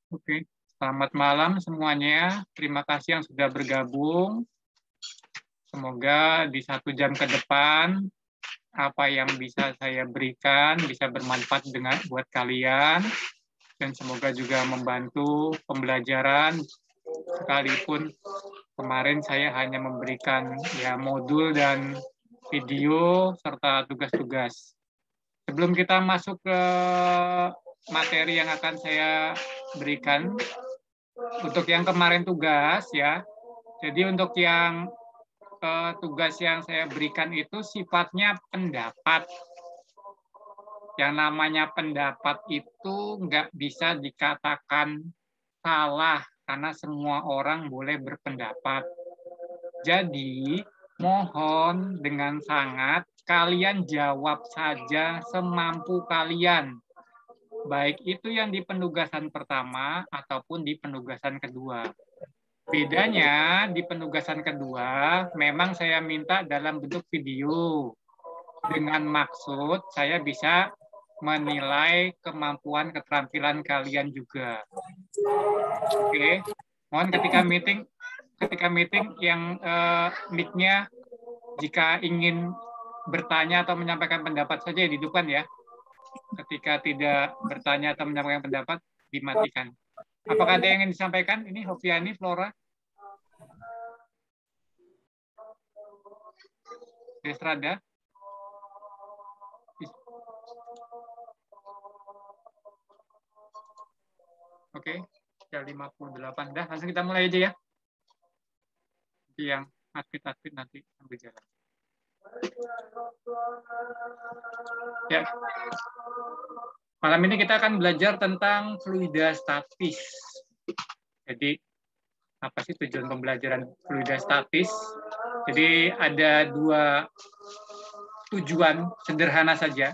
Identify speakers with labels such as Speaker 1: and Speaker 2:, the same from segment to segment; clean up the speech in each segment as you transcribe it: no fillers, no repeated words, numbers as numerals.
Speaker 1: Oke, selamat malam semuanya. Terima kasih yang sudah bergabung. Semoga di 1 jam ke depan apa yang bisa saya berikan bisa bermanfaat buat kalian dan semoga juga membantu pembelajaran sekalipun kemarin saya hanya memberikan ya modul dan video serta tugas-tugas. Sebelum kita masuk ke materi yang akan saya berikan, untuk yang kemarin tugas ya, jadi untuk yang tugas yang saya berikan itu sifatnya pendapat. Yang namanya pendapat itu nggak bisa dikatakan salah karena semua orang boleh berpendapat. Jadi mohon dengan sangat kalian jawab saja semampu kalian. Baik itu yang di penugasan pertama ataupun di penugasan kedua. Bedanya di penugasan kedua, memang saya minta dalam bentuk video. Dengan maksud saya bisa menilai kemampuan keterampilan kalian juga. Oke, mohon ketika meeting yang mic-nya jika ingin bertanya atau menyampaikan pendapat saja dihidupkan ya. Ketika tidak bertanya atau menyampaikan pendapat dimatikan. Apakah ada yang ingin disampaikan? Ini Hoviani, Flora. Destrada. Oke, ya 58. Dah, langsung kita mulai aja ya. Yang aktif-aktif nanti sambil jalan. Ya. Malam ini kita akan belajar tentang fluida statis. Jadi, apa sih tujuan pembelajaran fluida statis? Jadi, ada 2 tujuan sederhana saja.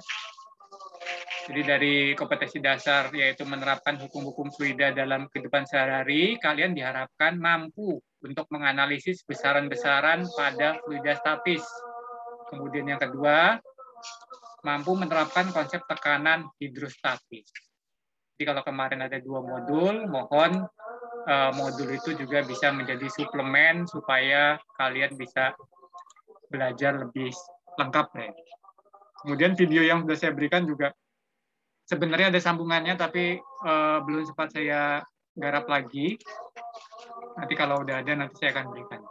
Speaker 1: Jadi dari kompetensi dasar yaitu menerapkan hukum-hukum fluida dalam kehidupan sehari-hari, kalian diharapkan mampu untuk menganalisis besaran-besaran pada fluida statis. Kemudian yang kedua, mampu menerapkan konsep tekanan hidrostatis. Jadi kalau kemarin ada 2 modul, mohon modul itu juga bisa menjadi suplemen supaya kalian bisa belajar lebih lengkap. Kemudian video yang sudah saya berikan juga sebenarnya ada sambungannya, tapi belum sempat saya garap lagi. Nanti kalau udah ada, nanti saya akan berikan.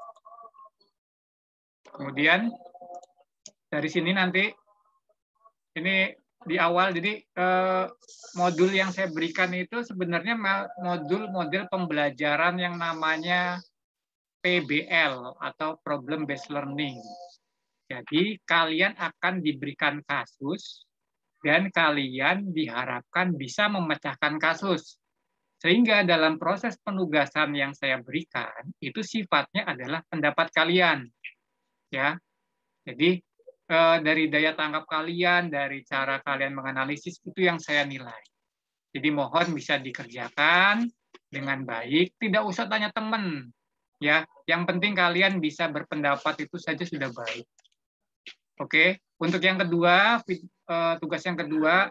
Speaker 1: Kemudian, dari sini nanti, ini di awal, jadi modul yang saya berikan itu sebenarnya modul pembelajaran yang namanya PBL, atau Problem Based Learning. Jadi, kalian akan diberikan kasus, dan kalian diharapkan bisa memecahkan kasus. Sehingga dalam proses penugasan yang saya berikan, itu sifatnya adalah pendapat kalian. Ya, jadi dari daya tangkap kalian, dari cara kalian menganalisis, itu yang saya nilai. Jadi mohon bisa dikerjakan dengan baik, tidak usah tanya teman. Ya, yang penting kalian bisa berpendapat itu saja sudah baik. Oke, untuk yang kedua, tugas yang kedua,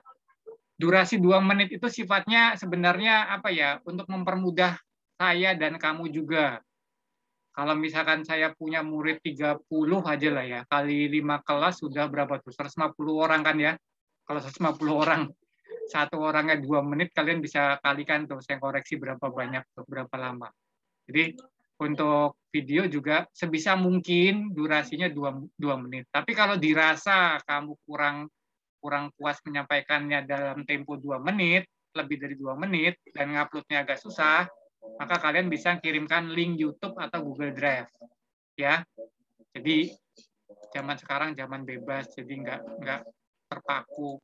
Speaker 1: durasi 2 menit itu sifatnya sebenarnya apa ya, untuk mempermudah saya dan kamu juga. Kalau misalkan saya punya murid 30 aja lah ya, kali 5 kelas sudah berapa tuh? 150 orang kan ya. Kalau 150 orang, 1 orangnya 2 menit, kalian bisa kalikan tuh, saya koreksi berapa banyak tuh, berapa lama. Jadi untuk video juga sebisa mungkin durasinya 2 menit. Tapi kalau dirasa kamu kurang puas menyampaikannya dalam tempo 2 menit, lebih dari 2 menit, dan nguploadnya agak susah, maka kalian bisa kirimkan link YouTube atau Google Drive. Ya, jadi zaman sekarang zaman bebas, jadi nggak terpaku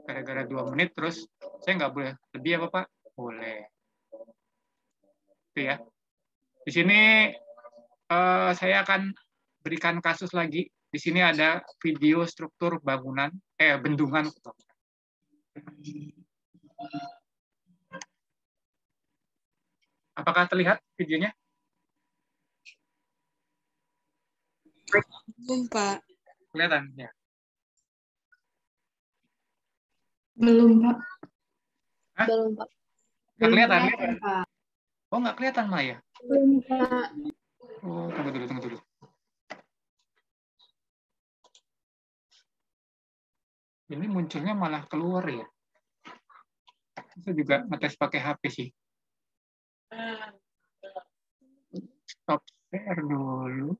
Speaker 1: gara-gara 2 menit, terus saya nggak boleh lebih apa Pak? Boleh. Itu ya. Di sini saya akan berikan kasus lagi. Di sini ada video struktur bangunan, bendungan. Apakah terlihat videonya?
Speaker 2: Belum, Pak.
Speaker 1: Kelihatan ya?
Speaker 2: Belum, Pak.
Speaker 1: Hah?
Speaker 2: Belum, Pak.
Speaker 1: Nggak
Speaker 2: Belum
Speaker 1: kelihatan?
Speaker 2: kelihatan, Pak.
Speaker 1: Oh, nggak kelihatan, Maya.
Speaker 2: Belum, Pak.
Speaker 1: Oh, tunggu dulu. Ini munculnya malah keluar ya. Itu juga ngetes pakai HP sih. Stop share dulu.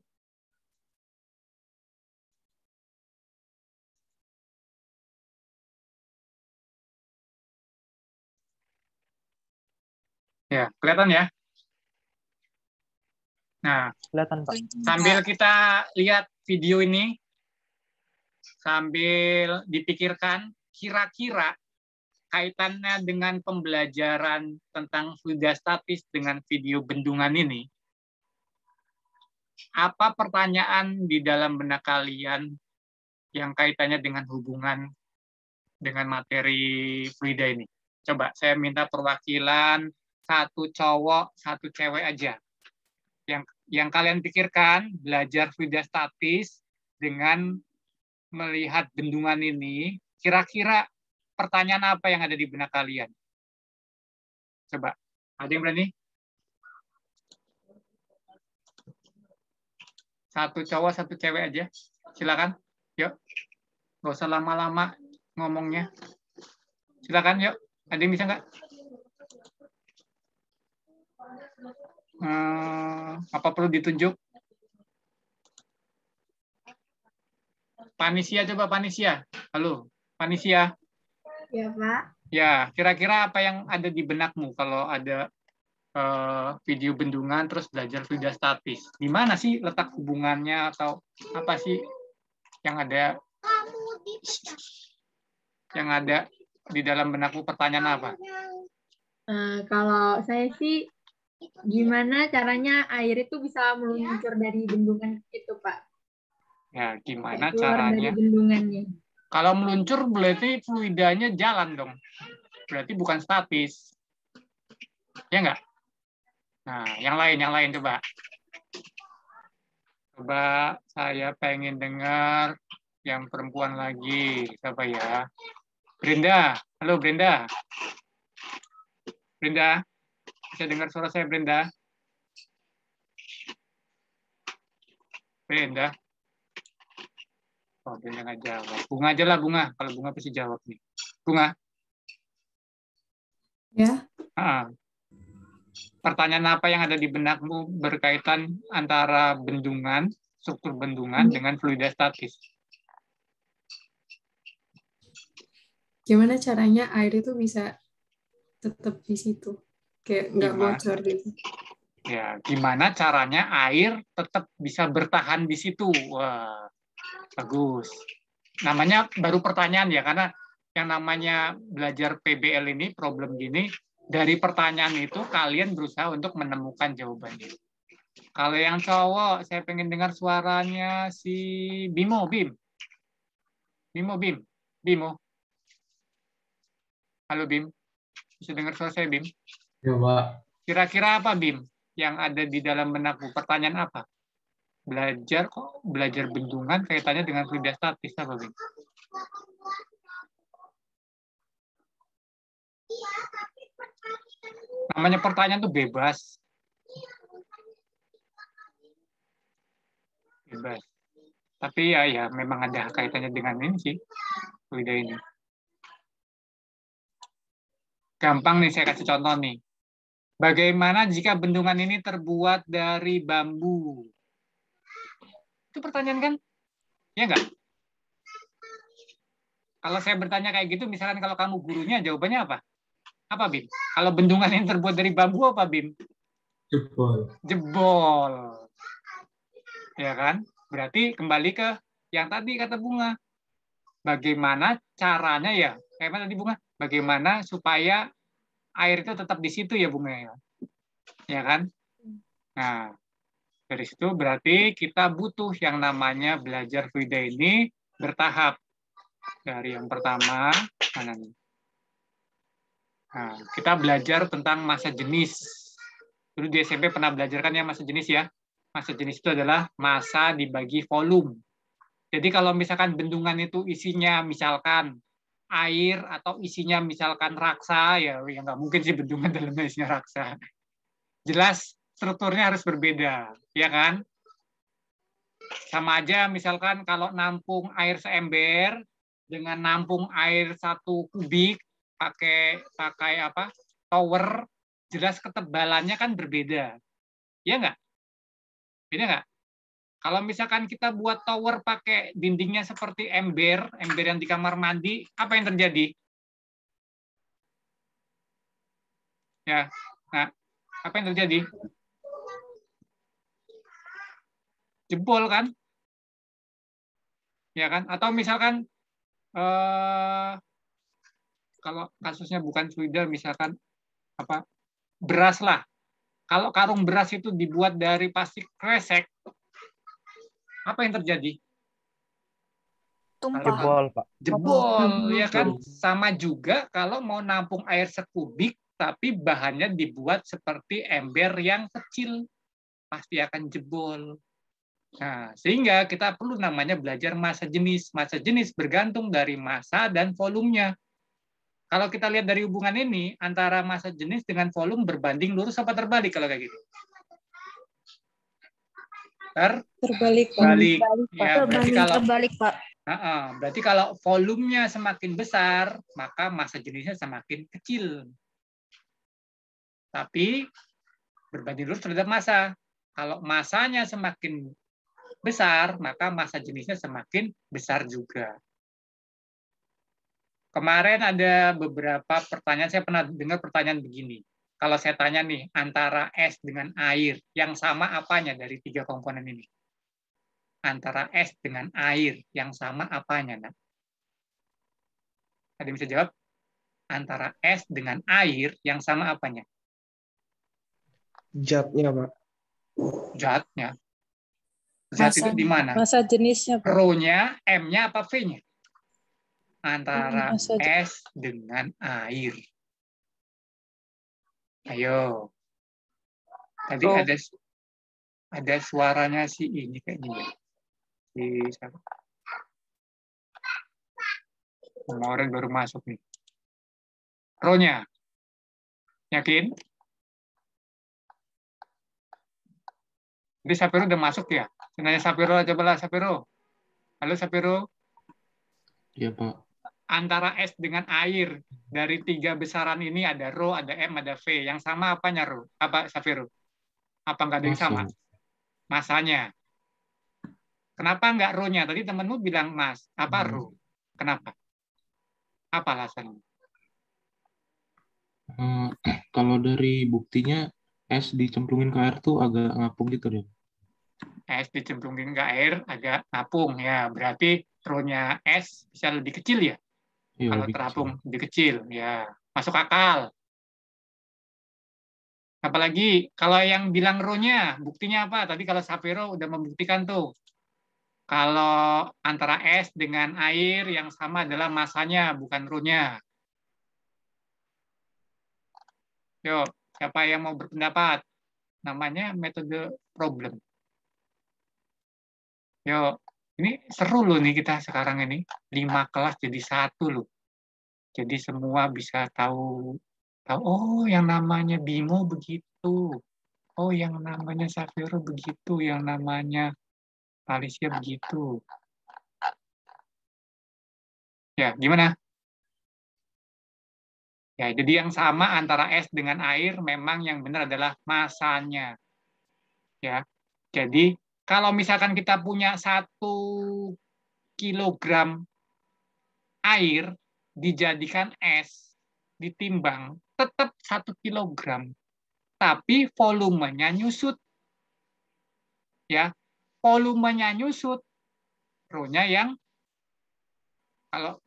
Speaker 1: Ya, kelihatan ya? Nah,
Speaker 3: Kelihatan, Pak.
Speaker 1: sambil kita lihat video ini, sambil dipikirkan, kira-kira kaitannya dengan pembelajaran tentang fluida statis dengan video bendungan ini, apa pertanyaan di dalam benak kalian yang kaitannya dengan hubungan dengan materi fluida ini? Coba saya minta perwakilan satu cowok, satu cewek aja. Yang kalian pikirkan belajar fluida statis dengan melihat bendungan ini, kira-kira pertanyaan apa yang ada di benak kalian? Coba, ada yang berani? Satu cowok, satu cewek aja. Silakan. Yuk. Nggak usah lama-lama ngomongnya. Silakan, yuk. Ada yang bisa nggak? Apa perlu ditunjuk? Panisia, coba Panisia. Halo, Panisia.
Speaker 2: Ya, Pak.
Speaker 1: Ya, kira-kira apa yang ada di benakmu kalau ada video bendungan terus belajar fluida statis? Di mana sih letak hubungannya atau apa sih yang ada di dalam benakmu? Pertanyaan apa?
Speaker 2: Kalau saya sih, gimana caranya air itu bisa meluncur dari bendungan itu, Pak?
Speaker 1: Ya, gimana
Speaker 2: Keluar dari
Speaker 1: caranya?
Speaker 2: bendungannya.
Speaker 1: Kalau meluncur berarti fluidanya jalan dong. Berarti bukan statis. Ya enggak? Nah, yang lain coba. Coba saya pengen dengar yang perempuan lagi. Siapa ya? Brenda. Halo Brenda. Brenda. Bisa dengar suara saya Brenda? Brenda. Oh, Brenda nggak jawab. Bunga aja lah, Bunga. Kalau Bunga pasti jawab nih. Bunga.
Speaker 4: Ya.
Speaker 1: Pertanyaan apa yang ada di benakmu berkaitan antara bendungan, struktur bendungan dengan fluida statis?
Speaker 4: Gimana caranya air itu bisa tetap di situ? Kayak nggak bocor gitu.
Speaker 1: Ya, gimana caranya air tetap bisa bertahan di situ? Wah, bagus. Namanya baru pertanyaan ya, karena yang namanya belajar PBL ini, problem gini, dari pertanyaan itu kalian berusaha untuk menemukan jawabannya. Kalau yang cowok, saya pengen dengar suaranya si Bimo, Bim. Bimo. Halo Bim, bisa dengar suara saya Bim?
Speaker 5: Ya Pak.
Speaker 1: Kira-kira apa Bim yang ada di dalam benakmu? Pertanyaan apa? Belajar bendungan kaitannya dengan fluida statis apa Bim? Namanya pertanyaan tuh bebas. Bebas. Tapi ya memang ada kaitannya dengan ini sih, fluida ini. Gampang nih saya kasih contoh nih. Bagaimana jika bendungan ini terbuat dari bambu? Itu pertanyaan kan? Ya enggak? Kalau saya bertanya kayak gitu, misalkan kalau kamu gurunya, jawabannya apa? Apa, Bim? Kalau bendungan ini terbuat dari bambu, apa, Bim? Jebol. Ya kan? Berarti kembali ke yang tadi kata Bunga. Bagaimana caranya ya? Kayak mana tadi Bunga? Bagaimana supaya air itu tetap di situ ya Bunga? Ya kan? Nah, dari situ berarti kita butuh yang namanya belajar fluida ini bertahap. Dari yang pertama, mana nih? Nah, kita belajar tentang massa jenis. Dulu di SMP pernah belajar kan ya massa jenis ya. Massa jenis itu adalah massa dibagi volume. Jadi kalau misalkan bendungan itu isinya misalkan air atau isinya misalkan raksa, ya nggak mungkin sih bendungan dalamnya isinya raksa. Jelas strukturnya harus berbeda, ya kan? Sama aja misalkan kalau nampung air seember dengan nampung air 1 kubik pakai apa? Tower, jelas ketebalannya kan berbeda. Ya nggak? Beda nggak? Kalau misalkan kita buat tower pakai dindingnya seperti ember yang di kamar mandi, apa yang terjadi? Ya, nah, apa yang terjadi? Jebol kan? Ya kan? Atau misalkan kalau kasusnya bukan fluida, misalkan apa? Beras lah. Kalau karung beras itu dibuat dari plastik kresek, apa yang terjadi?
Speaker 3: Tumpah.
Speaker 5: Jebol, Pak.
Speaker 1: Jebol, ya kan? Sama juga kalau mau nampung air sekubik, tapi bahannya dibuat seperti ember yang kecil, pasti akan jebol. Nah, sehingga kita perlu namanya belajar massa jenis. Massa jenis bergantung dari massa dan volumenya. Kalau kita lihat dari hubungan ini, antara massa jenis dengan volume berbanding lurus apa terbalik kalau kayak gitu?
Speaker 3: Terbalik, Pak.
Speaker 1: Terbalik. Ya,
Speaker 3: Terbalik, Pak.
Speaker 1: Berarti kalau volumenya semakin besar, maka massa jenisnya semakin kecil. Tapi berbanding lurus terhadap massa. Kalau massanya semakin besar, maka massa jenisnya semakin besar juga. Kemarin ada beberapa pertanyaan, saya pernah dengar pertanyaan begini. Kalau saya tanya nih, antara es dengan air, yang sama apanya dari 3 komponen ini? Antara es dengan air, yang sama apanya? Nah? Ada yang bisa jawab? Antara es dengan air, yang sama apanya?
Speaker 5: Zatnya, Pak.
Speaker 1: Zatnya. Zat itu di mana?
Speaker 3: Massa jenisnya, Pak.
Speaker 1: Rho-nya, M-nya, apa V-nya? Antara es dengan air. Ayo. Tadi ada suaranya si ini kayaknya. Si siapa? Kemarin baru masuk nih. Rho-nya. Yakin? Jadi Sapiro udah masuk ya? Nanya Sapiro, cobalah Sapiro. Halo Sapiro.
Speaker 6: Iya, Pak.
Speaker 1: Antara es dengan air, dari 3 besaran ini ada Rho, ada M, ada V. Yang sama apanya, Rho? Apa, Sapiro? Apa nggak ada yang sama? Masanya. Kenapa nggak Rho-nya? Tadi temenmu bilang Mas. Apa Rho? Kenapa? Apa alasannya?
Speaker 6: Kalau dari buktinya, es dicemplungin ke air tuh agak ngapung gitu deh.
Speaker 1: Es dicemplungin ke air agak ngapung. Ya, berarti Rho-nya es bisa lebih kecil ya?
Speaker 6: Iya,
Speaker 1: Kalau
Speaker 6: lebih
Speaker 1: terapung
Speaker 6: kecil.
Speaker 1: lebih kecil, ya masuk akal. Apalagi kalau yang bilang Rho-nya, buktinya apa? Tadi kalau Sapiro udah membuktikan tuh. Kalau antara es dengan air yang sama adalah masanya, bukan Rho-nya. Yuk, siapa yang mau berpendapat? Namanya metode problem. Yuk, ini seru loh nih kita sekarang ini. 5 kelas jadi 1 loh. Jadi semua bisa tahu, oh yang namanya Bimo begitu. Oh yang namanya Sapiro begitu, yang namanya Alicia begitu. Ya, gimana? Ya, jadi yang sama antara es dengan air memang yang benar adalah masanya. Ya. Jadi kalau misalkan kita punya 1 kilogram air dijadikan es, ditimbang, tetap 1 kilogram. Tapi volumenya nyusut. Ya. Volumenya nyusut. Rho-nya yang kalau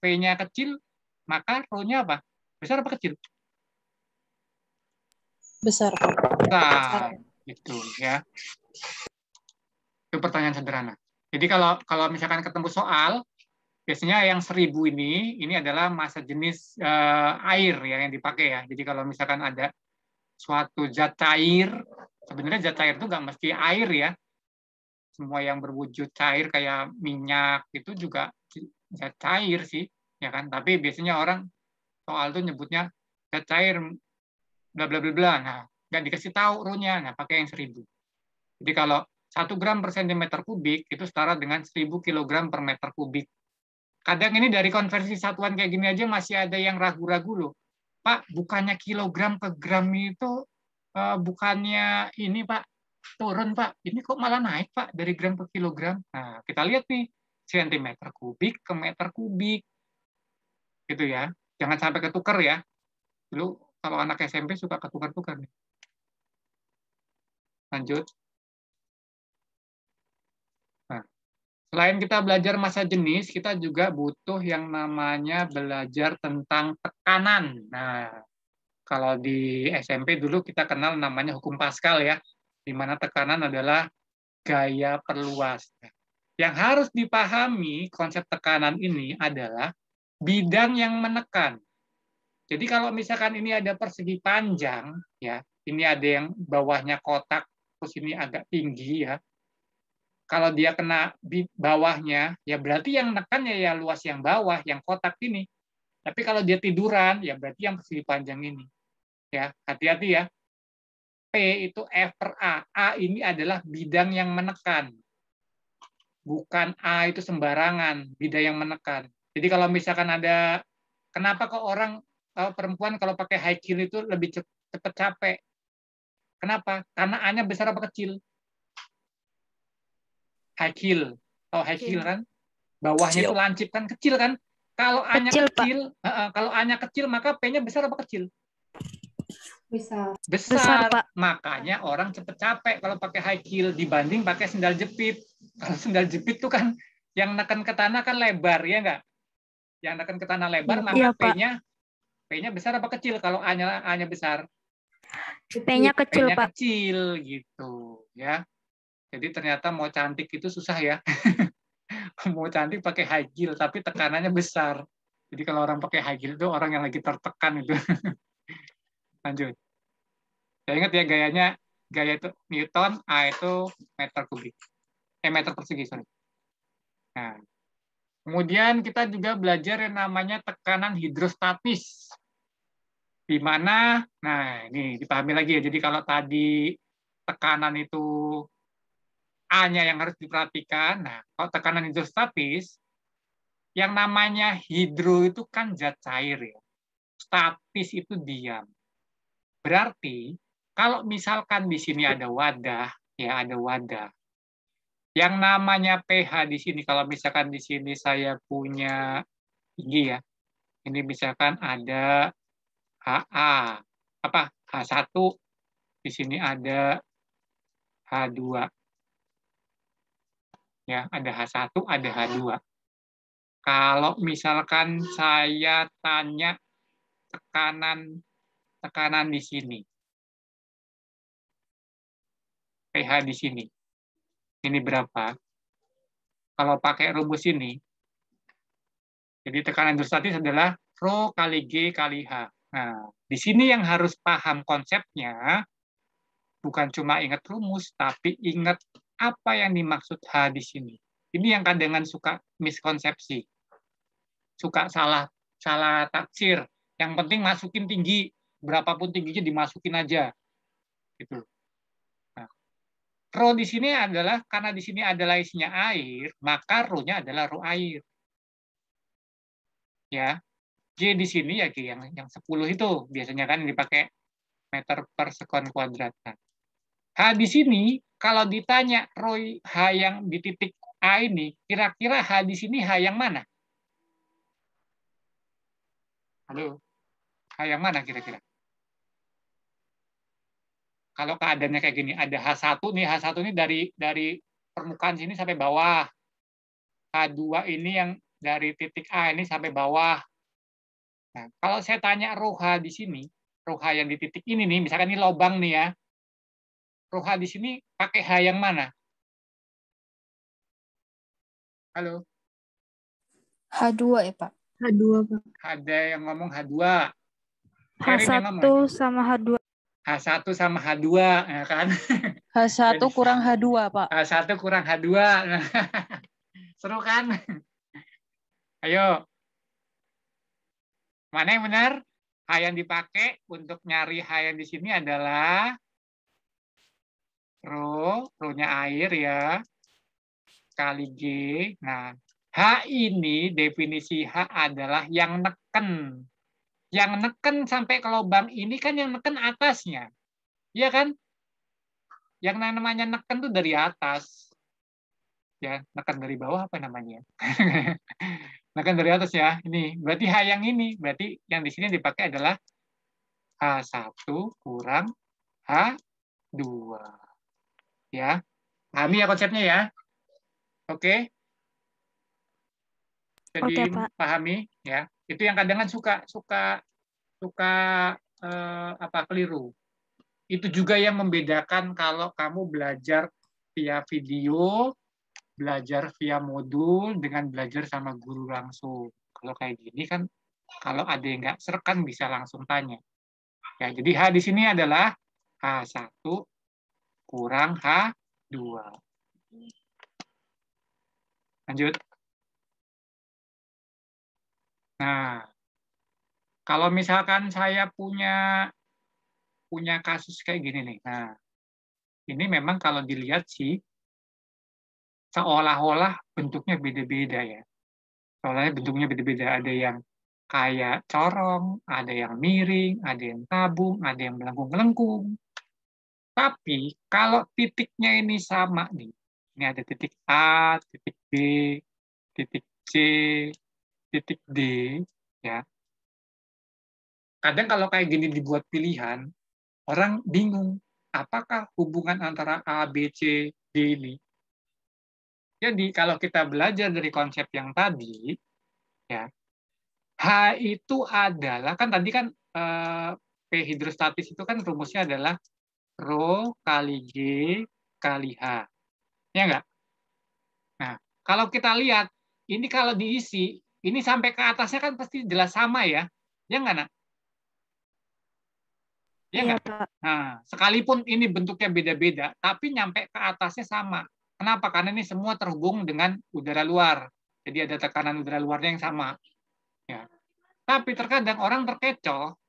Speaker 1: P-nya kecil, maka Rho-nya apa? Besar apa kecil?
Speaker 3: Besar.
Speaker 1: Besar. Gitu ya. Itu pertanyaan sederhana. Jadi kalau misalkan ketemu soal, biasanya yang 1000 ini adalah massa jenis air yang dipakai ya. Jadi kalau misalkan ada suatu zat cair, sebenarnya zat cair itu nggak mesti air ya. Semua yang berwujud cair kayak minyak itu juga zat cair sih, ya kan? Tapi biasanya orang soal itu nyebutnya zat cair bla bla bla bla. Nah, nggak dikasih tahu RU-nya. Nah, pakai yang 1000. Jadi kalau 1 gram per sentimeter kubik itu setara dengan 1000 kilogram per meter kubik. Kadang ini dari konversi satuan kayak gini aja masih ada yang ragu-ragu loh. Pak, bukannya kilogram ke gram itu bukannya ini Pak turun Pak. Ini kok malah naik Pak dari gram ke kilogram. Nah, kita lihat nih sentimeter kubik ke meter kubik. Gitu ya. Jangan sampai ketukar ya. Dulu kalau anak SMP suka ketukar-tukar nih. Lanjut. Nah, selain kita belajar massa jenis, kita juga butuh yang namanya belajar tentang tekanan. Nah, kalau di SMP dulu kita kenal namanya hukum Pascal ya, di mana tekanan adalah gaya perluas. Yang harus dipahami konsep tekanan ini adalah bidang yang menekan. Jadi kalau misalkan ini ada persegi panjang, ya, ini ada yang bawahnya kotak, terus ini agak tinggi ya. Kalau dia kena di bawahnya, ya berarti yang nekan ya luas yang bawah, yang kotak ini. Tapi kalau dia tiduran, ya berarti yang persegi panjang ini. Ya, hati-hati ya. P itu F per A. A ini adalah bidang yang menekan. Bukan A itu sembarangan, bidang yang menekan. Jadi kalau misalkan ada, kenapa kok orang perempuan kalau pakai high heel itu lebih cepat capek? Kenapa? Karena A-nya besar apa kecil? High heel. Tahu high heel kan? Bawahnya itu lancip kan, kecil kan? Kalau A-nya kecil, kalau A-nya kecil maka P-nya besar apa kecil? Besar, Pak. Makanya orang cepet capek kalau pakai high heel dibanding pakai sendal jepit. Kalau sendal jepit tuh kan yang neken ke tanah kan lebar, ya enggak? Yang neken ke tanah lebar, maka P-nya besar apa kecil? Kalau A-nya besar?
Speaker 3: P-nya kecil, Pak.
Speaker 1: Kecil gitu, ya. Jadi ternyata mau cantik itu susah ya. Mau cantik pakai high heel tapi tekanannya besar. Jadi kalau orang pakai high heel itu orang yang lagi tertekan itu. Lanjut. Ya ingat ya gayanya, gaya itu Newton, A itu meter kubik. Meter persegi, sorry. Nah, kemudian kita juga belajar yang namanya tekanan hidrostatis. Di mana, nah ini dipahami lagi ya. Jadi kalau tadi tekanan itu A-nya yang harus diperhatikan. Nah, kalau tekanan hidrostatis, yang namanya hidro itu kan zat cair ya. Statis itu diam. Berarti kalau misalkan di sini ada wadah, ya ada wadah. Yang namanya pH di sini, kalau misalkan di sini saya punya tinggi ya, ini misalkan ada HA, apa H1, di sini ada H2. Ya, ada H1, ada H2. Kalau misalkan saya tanya tekanan di sini, pH di sini, ini berapa? Kalau pakai rumus ini, jadi tekanan hidrostatis adalah Rho kali G kali H. Nah, di sini yang harus paham konsepnya, bukan cuma ingat rumus, tapi ingat apa yang dimaksud H di sini. Ini yang kadang suka miskonsepsi. Suka salah tafsir. Yang penting masukin tinggi, berapapun tingginya dimasukin aja. Gitu. Nah, Rho di sini adalah, karena di sini adalah isinya air, maka Rho-nya adalah Rho air. Ya. G di sini ya G yang 10 itu biasanya kan dipakai meter per sekon kuadrat. Nah, H di sini kalau ditanya Rho H yang di titik A ini, kira-kira H di sini H yang mana? Halo, H yang mana kira-kira? Kalau keadaannya kayak gini, ada H1 nih, H1 ini dari permukaan sini sampai bawah. H2 ini yang dari titik A ini sampai bawah. Nah, kalau saya tanya Rho H di sini, Rho H yang di titik ini nih, misalkan ini lubang nih ya. Rho H di sini pakai H yang mana? Halo?
Speaker 3: H2 ya, Pak.
Speaker 2: H2, Pak.
Speaker 1: Ada yang ngomong H2.
Speaker 3: H1 sama H2.
Speaker 1: H1 sama H2, ya kan?
Speaker 3: H1 kurang H2, Pak.
Speaker 1: H1 kurang H2. Seru kan? Ayo. Mana yang benar? H yang dipakai untuk nyari H yang di sini adalah rho-nya air ya, kali G. Nah, H ini definisi H adalah yang neken. Yang neken sampai ke lubang ini kan yang neken atasnya. Iya kan? Yang namanya neken tuh dari atas. Ya, neken dari bawah apa namanya? Neken dari atas ya. Ini berarti H yang ini. Berarti yang di sini dipakai adalah H1 kurang H2. Ya. Pahami ya konsepnya ya? Oke. Jadi
Speaker 3: Oke, Pak.
Speaker 1: pahami ya. Itu yang kadang kan suka keliru. Itu juga yang membedakan kalau kamu belajar via video, belajar via modul dengan belajar sama guru langsung. Kalau kayak gini kan, kalau ada yang nggak serek kan bisa langsung tanya. Ya, jadi H di sini adalah H1 kurang H2. Lanjut. Nah, kalau misalkan saya punya kasus kayak gini nih. Nah, ini memang kalau dilihat sih seolah-olah bentuknya beda-beda ya. Soalnya bentuknya beda-beda. Ada yang kayak corong, ada yang miring, ada yang tabung, ada yang melengkung-melengkung. Tapi kalau titiknya ini sama nih. Ini ada titik A, titik B, titik C, titik D, ya. Kadang kalau kayak gini dibuat pilihan, orang bingung, apakah hubungan antara A, B, C, D ini? Jadi kalau kita belajar dari konsep yang tadi, ya, H itu adalah, kan tadi kan P hidrostatis itu kan rumusnya adalah Rho kali G kali H. Ya enggak? Nah, kalau kita lihat, ini kalau diisi, ini sampai ke atasnya kan pasti jelas sama ya. Ya enggak, Nak? Ya enggak?
Speaker 3: Pak.
Speaker 1: Nah, sekalipun ini bentuknya beda-beda, tapi nyampe ke atasnya sama. Kenapa? Karena ini semua terhubung dengan udara luar. Jadi ada tekanan udara luarnya yang sama. Ya. Tapi terkadang orang terkecoh,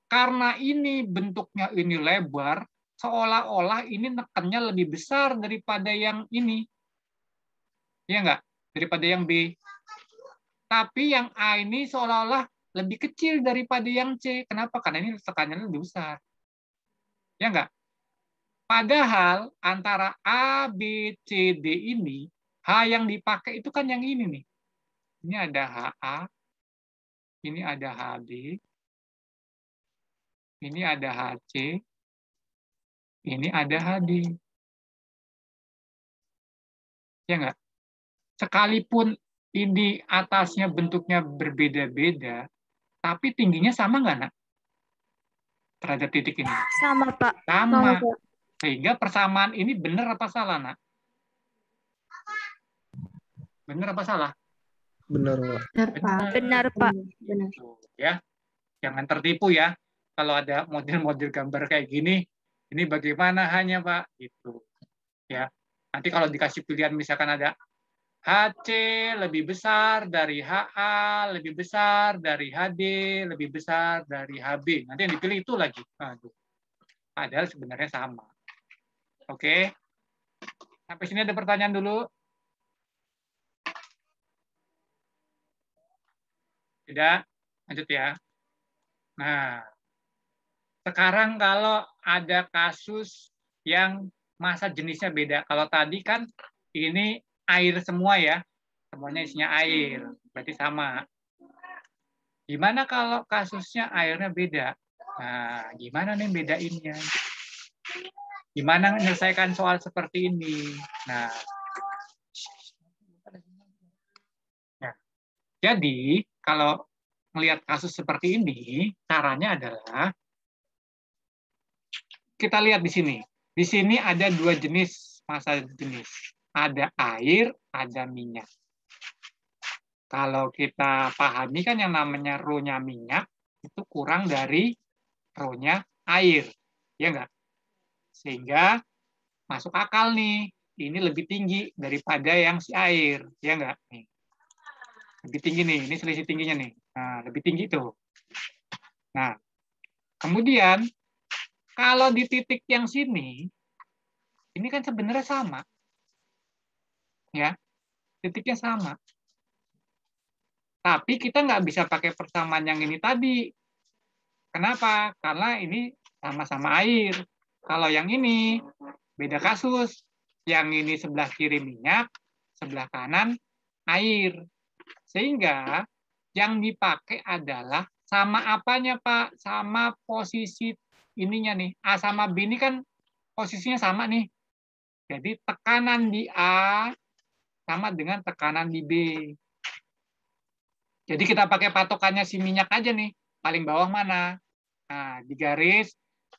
Speaker 1: karena ini bentuknya ini lebar, seolah-olah ini nekannya lebih besar daripada yang ini. Ya enggak? Daripada yang B. Tapi yang A ini seolah-olah lebih kecil daripada yang C. Kenapa? Karena ini tekanannya lebih besar. Ya enggak? Padahal antara A, B, C, D ini, H yang dipakai itu kan yang ini nih. Ini ada HA, ini ada HB, ini ada HC, ini ada HD. Ya enggak? Sekalipun ini atasnya bentuknya berbeda-beda, tapi tingginya sama nggak, Nak? Terhadap titik ini.
Speaker 3: Sama, Pak.
Speaker 1: Sama. Sehingga persamaan ini benar apa salah, Nak? Benar apa salah?
Speaker 6: Benar, Pak.
Speaker 3: Benar, Pak.
Speaker 2: Benar.
Speaker 1: Ya, jangan tertipu ya. Kalau ada model-model gambar kayak gini, ini bagaimana hanya Pak? Gitu. Ya. Nanti kalau dikasih pilihan misalkan ada HC lebih besar dari HA, lebih besar dari HD, lebih besar dari HB. Nanti yang dipilih itu lagi. Aduh. Padahal sebenarnya sama. Oke. Sampai sini ada pertanyaan dulu? Tidak? Lanjut ya. Nah, sekarang kalau ada kasus yang massa jenisnya beda. Kalau tadi kan ini air semua ya. Semuanya isinya air. Berarti sama. Gimana kalau kasusnya airnya beda? Nah, gimana nih bedainnya? Gimana menyelesaikan soal seperti ini? Nah, jadi kalau melihat kasus seperti ini, caranya adalah kita lihat di sini. Di sini ada dua jenis massa jenis. Ada air, ada minyak. Kalau kita pahami kan yang namanya rho-nya minyak itu kurang dari rho-nya air. Ya enggak? Sehingga masuk akal nih. Ini lebih tinggi daripada yang si air. Ya enggak? Nih. Lebih tinggi nih. Ini selisih tingginya nih. Nah, lebih tinggi tuh. Nah, kemudian kalau di titik yang sini, ini kan sebenarnya sama. Ya, titiknya sama. Tapi kita nggak bisa pakai persamaan yang ini tadi. Kenapa? Karena ini sama-sama air. Kalau yang ini, beda kasus. Yang ini sebelah kiri minyak, sebelah kanan air. Sehingga yang dipakai adalah sama apanya, Pak? Sama posisi ininya nih. A sama B ini kan posisinya sama nih. Jadi tekanan di A sama dengan tekanan di B. Jadi kita pakai patokannya si minyak aja nih. Paling bawah mana? Nah, di garis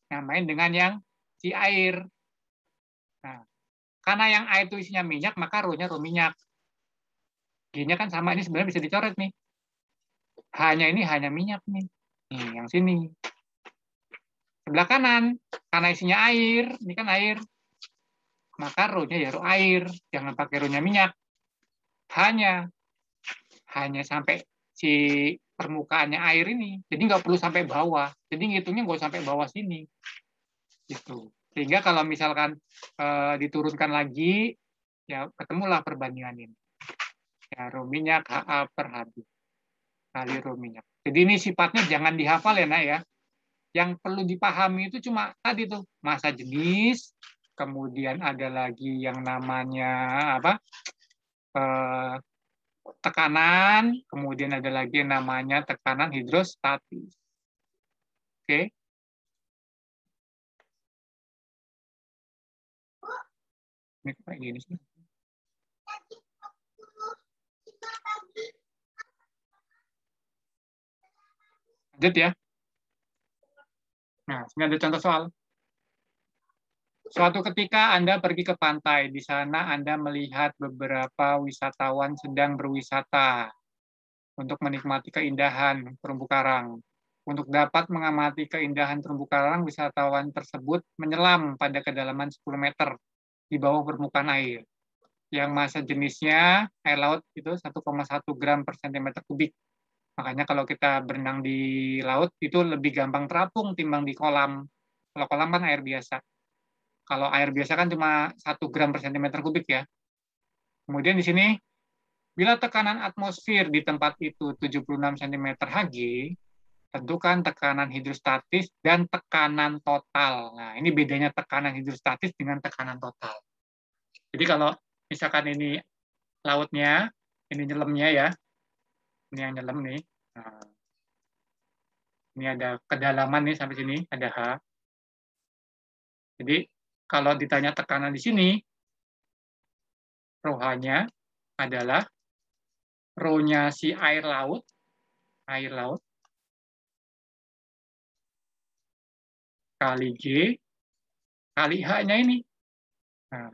Speaker 1: namain dengan yang si air. Nah, karena yang A itu isinya minyak, maka rho-nya rho minyak. G-nya kan sama, ini sebenarnya bisa dicoret nih. Hanya ini hanya minyak nih. Nih, yang sini. Sebelah kanan, karena isinya air, ini kan air. Maka rho-nya ya rho air, jangan pakai rho-nya minyak. Hanya sampai si permukaannya air ini. Jadi nggak perlu sampai bawah. Jadi ngitungnya nggak sampai bawah sini. Gitu. Sehingga kalau misalkan diturunkan lagi, ya ketemulah perbandingan ini. Ya, rho minyak HA per HB kali rho minyak. Jadi ini sifatnya jangan dihafal ya, Nak ya. Yang perlu dipahami itu cuma tadi tuh, massa jenis, kemudian ada lagi yang namanya apa? Tekanan, kemudian ada lagi yang namanya tekanan hidrostatis. Oke. Ini kayak gini sih. Lanjut ya. Nah, sini ada contoh soal. Suatu ketika Anda pergi ke pantai, di sana Anda melihat beberapa wisatawan sedang berwisata untuk menikmati keindahan terumbu karang. Untuk dapat mengamati keindahan terumbu karang, wisatawan tersebut menyelam pada kedalaman 10 meter di bawah permukaan air. Yang massa jenisnya air laut itu 1,1 gram per cm kubik. Makanya kalau kita berenang di laut itu lebih gampang terapung timbang di kolam. Kalau kolam kan air biasa. Kalau air biasa kan cuma 1 gram per cm kubik ya. Kemudian di sini, bila tekanan atmosfer di tempat itu 76 cm Hg, tentukan tekanan hidrostatis dan tekanan total. Nah, ini bedanya tekanan hidrostatis dengan tekanan total. Jadi kalau misalkan ini lautnya, ini nyelemnya ya. Ini yang nyelam nih. Nah, ini ada kedalaman nih sampai sini, ada H. Jadi kalau ditanya tekanan di sini, rho-nya adalah rho-nya si air laut, kali G, kali H-nya ini. Nah,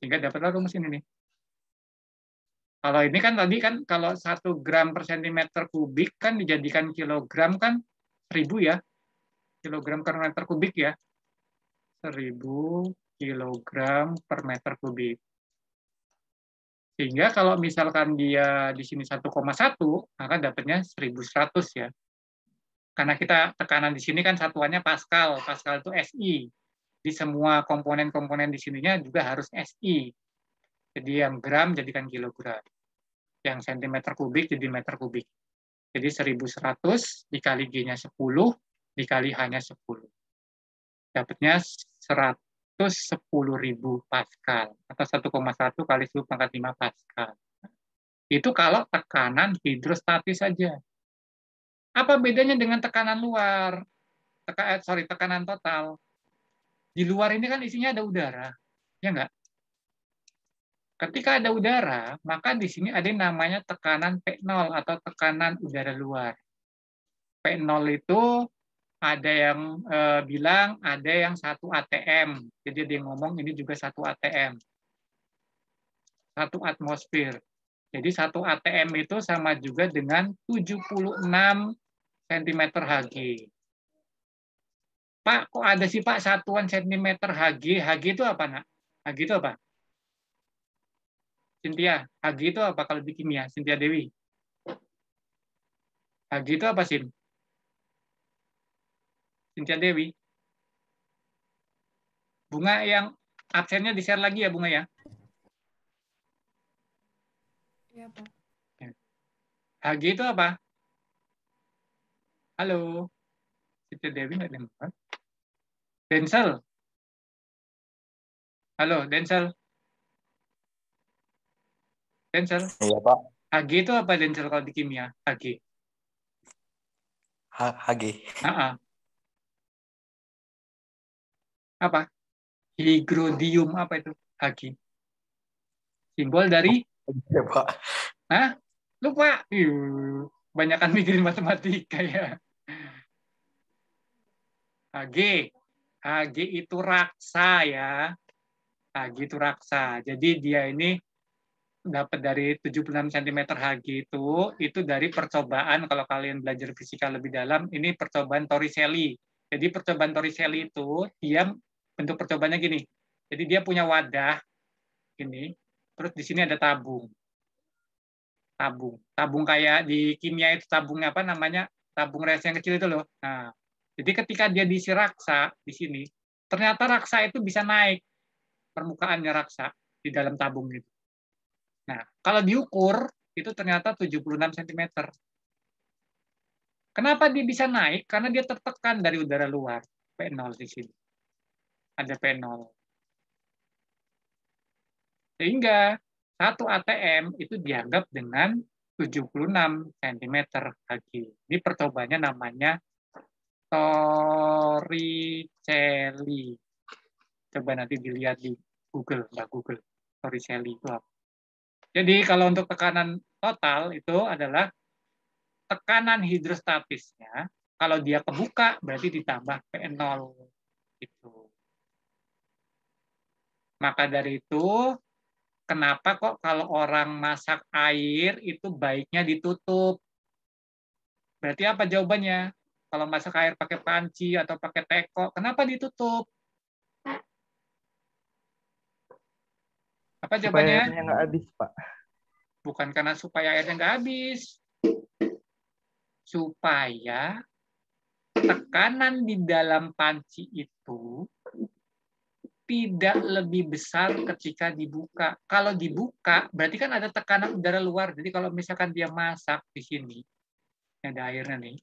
Speaker 1: sehingga dapatlah rumus ini nih. Kalau ini kan tadi kan kalau 1 gram per centimeter kubik kan dijadikan kilogram kan 1000 ya. Kilogram per meter kubik ya. 1000 kilogram per meter kubik. Sehingga kalau misalkan dia di sini 1,1, maka dapatnya 1100 ya. Karena kita tekanan di sini kan satuannya Pascal. Pascal itu SI. Di semua komponen-komponen di sininya juga harus SI. Jadi yang gram jadikan kilogram. Yang sentimeter kubik jadi meter kubik. Jadi 1100 dikali G-nya 10, dikali H-nya 10. Dapatnya 110.000 Pascal. Atau 1,1 kali 10 pangkat 5 Pascal. Itu kalau tekanan hidrostatis saja. Apa bedanya dengan tekanan luar? Tekanan total. Di luar ini kan isinya ada udara. Ya enggak? Ketika ada udara, maka di sini ada yang namanya tekanan P0 atau tekanan udara luar. P0 itu ada yang bilang ada yang 1 atm. Jadi dia ngomong ini juga 1 atm. 1 atmosfer. Jadi 1 atm itu sama juga dengan 76 cm Hg. Pak, kok ada sih Pak satuan cm Hg? Hg itu apa, Nak? Hg itu apa? Cynthia, Hg itu apa kalau di kimia? Cynthia Dewi. Hg itu apa, Sin? Cynthia Dewi. Bunga yang absennya di-share lagi ya, Bunga ya?
Speaker 4: Iya, Pak.
Speaker 1: Hg itu apa? Halo? Cynthia Dewi nggak dengar. Denzel? Halo, Denzel? Denzel?
Speaker 5: Iya, Pak.
Speaker 1: Hg itu apa, Denzel, kalau di kimia? Hg.
Speaker 5: Hg.
Speaker 1: Apa? Hydrodium, apa itu? Hg. Simbol dari?
Speaker 5: Iya, Pak.
Speaker 1: Hah? Lupa. Banyakan mikirin matematika ya. Hg. Hg itu raksa ya. Hg itu raksa. Jadi dia ini dapat dari 76 cm Hg itu dari percobaan, kalau kalian belajar fisika lebih dalam, ini percobaan Torricelli. Jadi percobaan Torricelli itu dia bentuk percobaannya gini. Jadi dia punya wadah ini, terus di sini ada tabung. Tabung kayak di kimia itu tabungnya apa namanya? Tabung reaksi yang kecil itu loh. Nah, jadi ketika dia diisi raksa di sini, ternyata raksa itu bisa naik permukaannya raksa di dalam tabung itu. Nah, kalau diukur itu ternyata 76 cm. Kenapa dia bisa naik? Karena dia tertekan dari udara luar. P0 di sini. Ada P0. Sehingga 1 atm itu dianggap dengan 76 cm Hg. Ini percobaannya namanya Torricelli. Coba nanti dilihat di Google, Mbak Google. Torricelli itu apa? Jadi kalau untuk tekanan total itu adalah tekanan hidrostatisnya, kalau dia kebuka berarti ditambah P0. Gitu. Maka dari itu, kenapa kok kalau orang masak air itu baiknya ditutup? Berarti apa jawabannya? Kalau masak air pakai panci atau pakai teko, kenapa ditutup? Apa jawabannya?
Speaker 7: Supaya airnya nggak habis, Pak.
Speaker 1: Bukan karena supaya airnya nggak habis. Supaya tekanan di dalam panci itu tidak lebih besar ketika dibuka. Kalau dibuka, berarti kan ada tekanan udara luar. Jadi kalau misalkan dia masak di sini, ada airnya nih.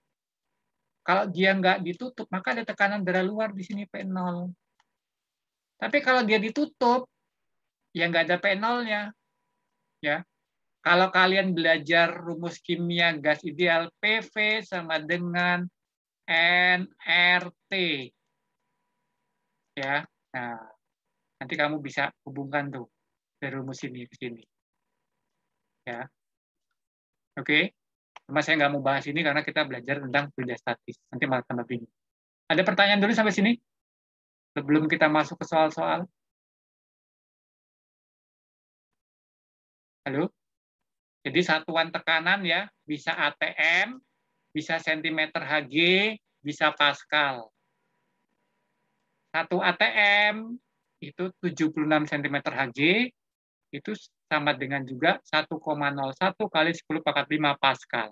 Speaker 1: Kalau dia nggak ditutup, maka ada tekanan udara luar di sini P0. Tapi kalau dia ditutup, ya nggak ada P0-nya. Ya. Kalau kalian belajar rumus kimia gas ideal, PV sama dengan nRT. Ya. Nah, nanti kamu bisa hubungkan tuh dari rumus ini ke sini. Ya. Oke. Cuma saya nggak mau bahas ini karena kita belajar tentang fluida statis. Nanti malah tambah bingung. Ada pertanyaan dulu sampai sini? Sebelum kita masuk ke soal-soal. Halo? Jadi satuan tekanan ya, bisa ATM, bisa cm Hg, bisa Pascal. 1 ATM itu 76 cm Hg, itu sama dengan juga 1,01 kali 10 pangkat 5 Pascal.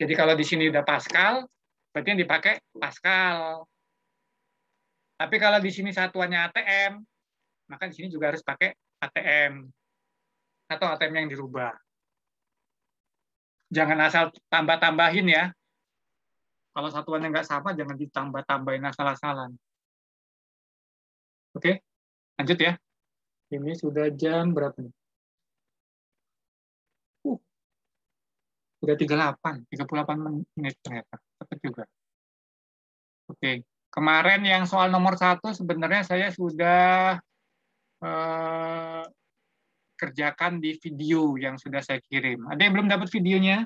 Speaker 1: Jadi kalau di sini udah Pascal, berarti yang dipakai Pascal. Tapi kalau di sini satuannya ATM, maka di sini juga harus pakai ATM. Atau ATM yang dirubah. Jangan asal tambah-tambahin ya. Kalau satuannya nggak sama, jangan ditambah-tambahin asal-asalan. Oke, lanjut ya. Ini sudah jam berapa nih? Udah 38 menit ternyata. Cepat juga. Oke, kemarin yang soal nomor 1 sebenarnya saya sudah kerjakan di video yang sudah saya kirim. Ada yang belum dapat videonya?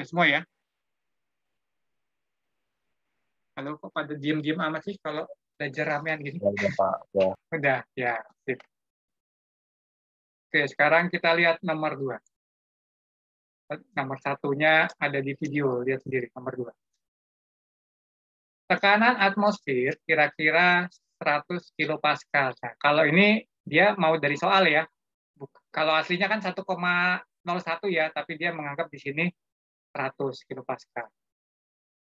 Speaker 1: Semua ya? Halo, kok pada diem-diem amat sih kalau belajar ramean gini?
Speaker 5: Ya, Pak. Ya.
Speaker 1: Udah, ya. Sip. Oke, sekarang kita lihat nomor 2. Nomor 1-nya ada di video, lihat sendiri, nomor 2. Tekanan atmosfer kira-kira 100 kilopascal. Nah, kalau ini dia mau dari soal ya. Kalau aslinya kan 1,5 0,1 ya, tapi dia menganggap di sini 100 kilopascal.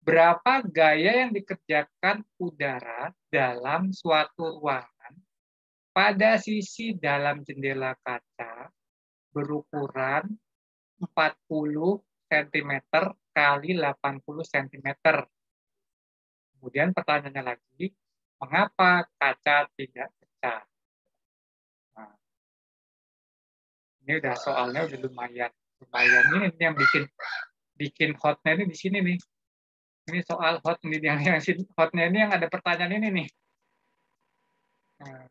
Speaker 1: Berapa gaya yang dikerjakan udara dalam suatu ruangan pada sisi dalam jendela kaca berukuran 40 cm kali 80 cm. Kemudian pertanyaannya lagi, mengapa kaca tidak pecah? Nah, ini udah soalnya udah lumayan ini yang bikin hotnya ini di sini nih. Ini soal hot nih yang hotnya ini yang ada pertanyaan ini nih. Nah,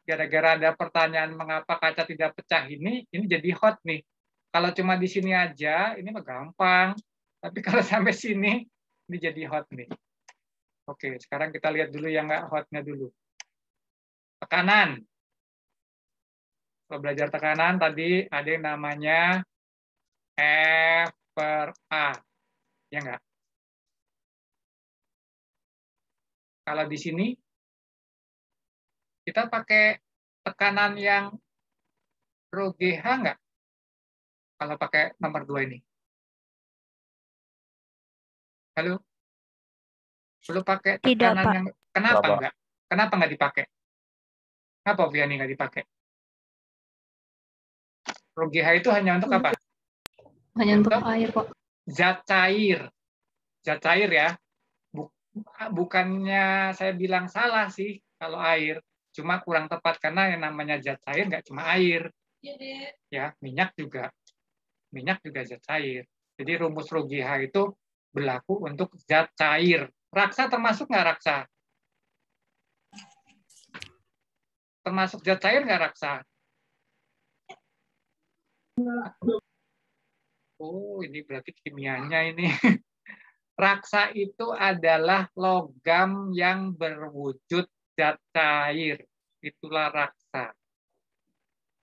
Speaker 1: gara-gara ada pertanyaan mengapa kaca tidak pecah ini jadi hot nih. Kalau cuma di sini aja ini mah gampang. Tapi kalau sampai sini ini jadi hot nih. Oke, sekarang kita lihat dulu yang nggak hotnya dulu. Tekanan. Kalau belajar tekanan tadi ada yang namanya F per A. Ya nggak? Kalau di sini, kita pakai tekanan yang rho GH nggak? Kalau pakai nomor 2 ini. Halo? Perlu pakai tekanan
Speaker 3: Pak.
Speaker 1: yang... Kenapa nggak? Kenapa nggak dipakai? Kenapa Vianney nggak dipakai? Rho GH itu hanya untuk apa?
Speaker 2: Hanya untuk air kok.
Speaker 1: Zat cair. Zat cair ya. Bukannya saya bilang salah sih kalau air, cuma kurang tepat karena yang namanya zat cair nggak cuma air, ya minyak juga zat cair. Jadi rumus rho GH itu berlaku untuk zat cair. Raksa termasuk nggak raksa? Termasuk zat cair nggak raksa? Oh ini berarti kimianya ini. Raksa itu adalah logam yang berwujud zat cair. Itulah raksa.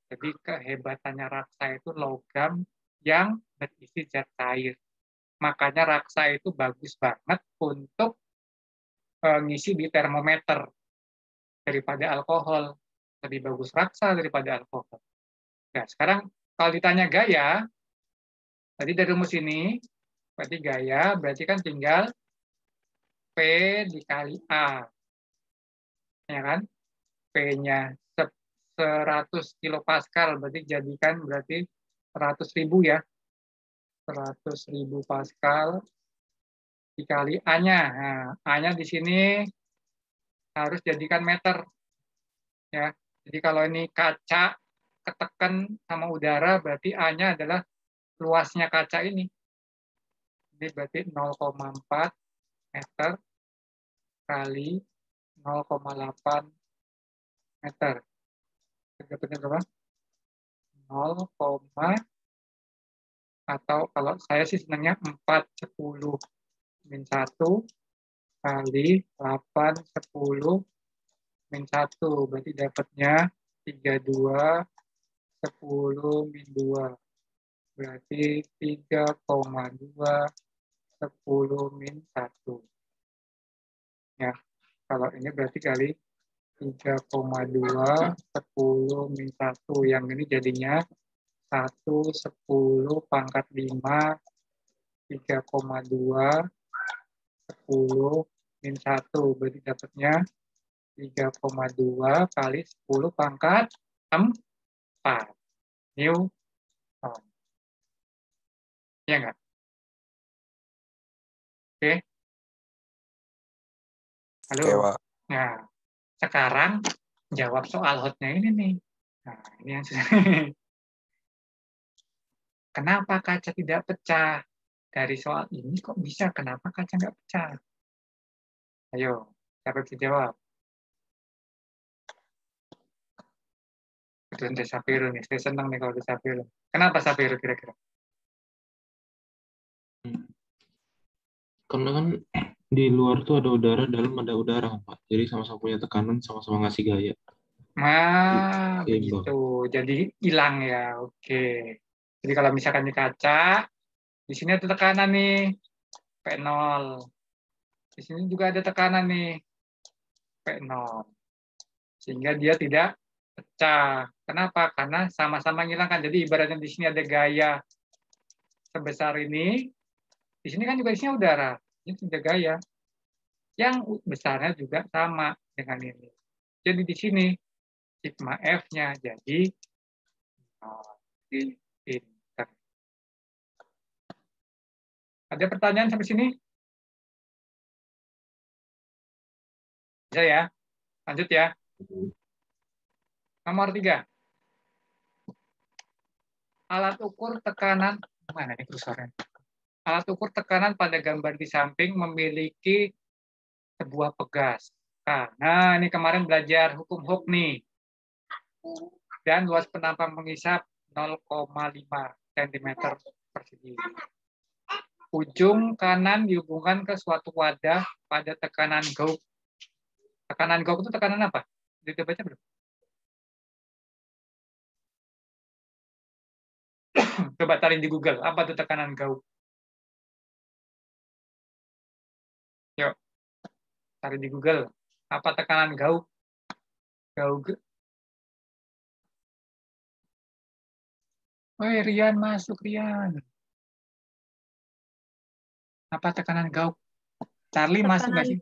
Speaker 1: Jadi kehebatannya raksa itu logam yang berisi zat cair. Makanya raksa itu bagus banget untuk ngisi di termometer daripada alkohol. Lebih bagus raksa daripada alkohol. Nah, sekarang kalau ditanya gaya, tadi dari rumus ini, berarti gaya, berarti kan tinggal P dikali A. Ya kan? P-nya 100 kilopascal, berarti jadikan berarti 100.000 ya. 100.000 pascal dikali A-nya. Nah, A-nya di sini harus jadikan meter. Ya. Jadi kalau ini kaca ketekan sama udara, berarti A-nya adalah luasnya kaca ini. Ini berarti 0,4 meter kali 0,8 meter. Dapatnya berapa? 0, atau kalau saya sih senangnya 4/10 min 1 kali 8/10 min 1. Berarti dapatnya 32/10 min 2. Berarti 3,2/10 min 1. Ya, kalau ini berarti kali 3,2/10 min 1. Yang ini jadinya 1/10 pangkat 5, 3,2/10 min 1. Berarti dapatnya 3,2 kali 10 pangkat 4 Newton. Ya enggak? Oke. Halo.
Speaker 5: Oke, Pak.
Speaker 1: Nah, sekarang jawab soal hotnya ini nih. Nah, ini yang kenapa kaca tidak pecah? Dari soal ini kok bisa kenapa kaca nggak pecah? Ayo, siapa bisa jawab? Itu untuk Safiru nih. Saya senang nih kalau di Safiru. Kenapa Safiru kira-kira?
Speaker 6: Karena kan di luar tuh ada udara, dalam ada udara, Pak. Jadi sama-sama punya tekanan, sama-sama ngasih gaya.
Speaker 1: Nah, begitu. Jadi hilang ya. Oke. Jadi kalau misalkan di kaca, di sini ada tekanan nih, P0. Di sini juga ada tekanan nih, P0. Sehingga dia tidak pecah. Kenapa? Karena sama-sama menghilangkan. Jadi ibaratnya di sini ada gaya sebesar ini, di sini kan juga isinya udara. Ini juga gaya. Yang besarnya juga sama dengan ini. Jadi di sini sigma F-nya jadi inter. Ada pertanyaan sampai sini? Bisa ya? Lanjut ya. Nomor 3. Alat ukur tekanan, mana ini kursornya? Alat ukur tekanan pada gambar di samping memiliki sebuah pegas. Nah, ini kemarin belajar hukum Hooke nih. Dan luas penampang mengisap 0,5 cm persegi. Ujung kanan dihubungkan ke suatu wadah pada tekanan Gauge. Tekanan Gauge itu tekanan apa? Sudah baca belum? Coba cari di Google, apa itu tekanan Gauge? Yuk, cari di Google. Apa tekanan Gauge? Gauge. Woi, Rian masuk, Rian. Apa tekanan Gauge? Charlie masuk nggak sih?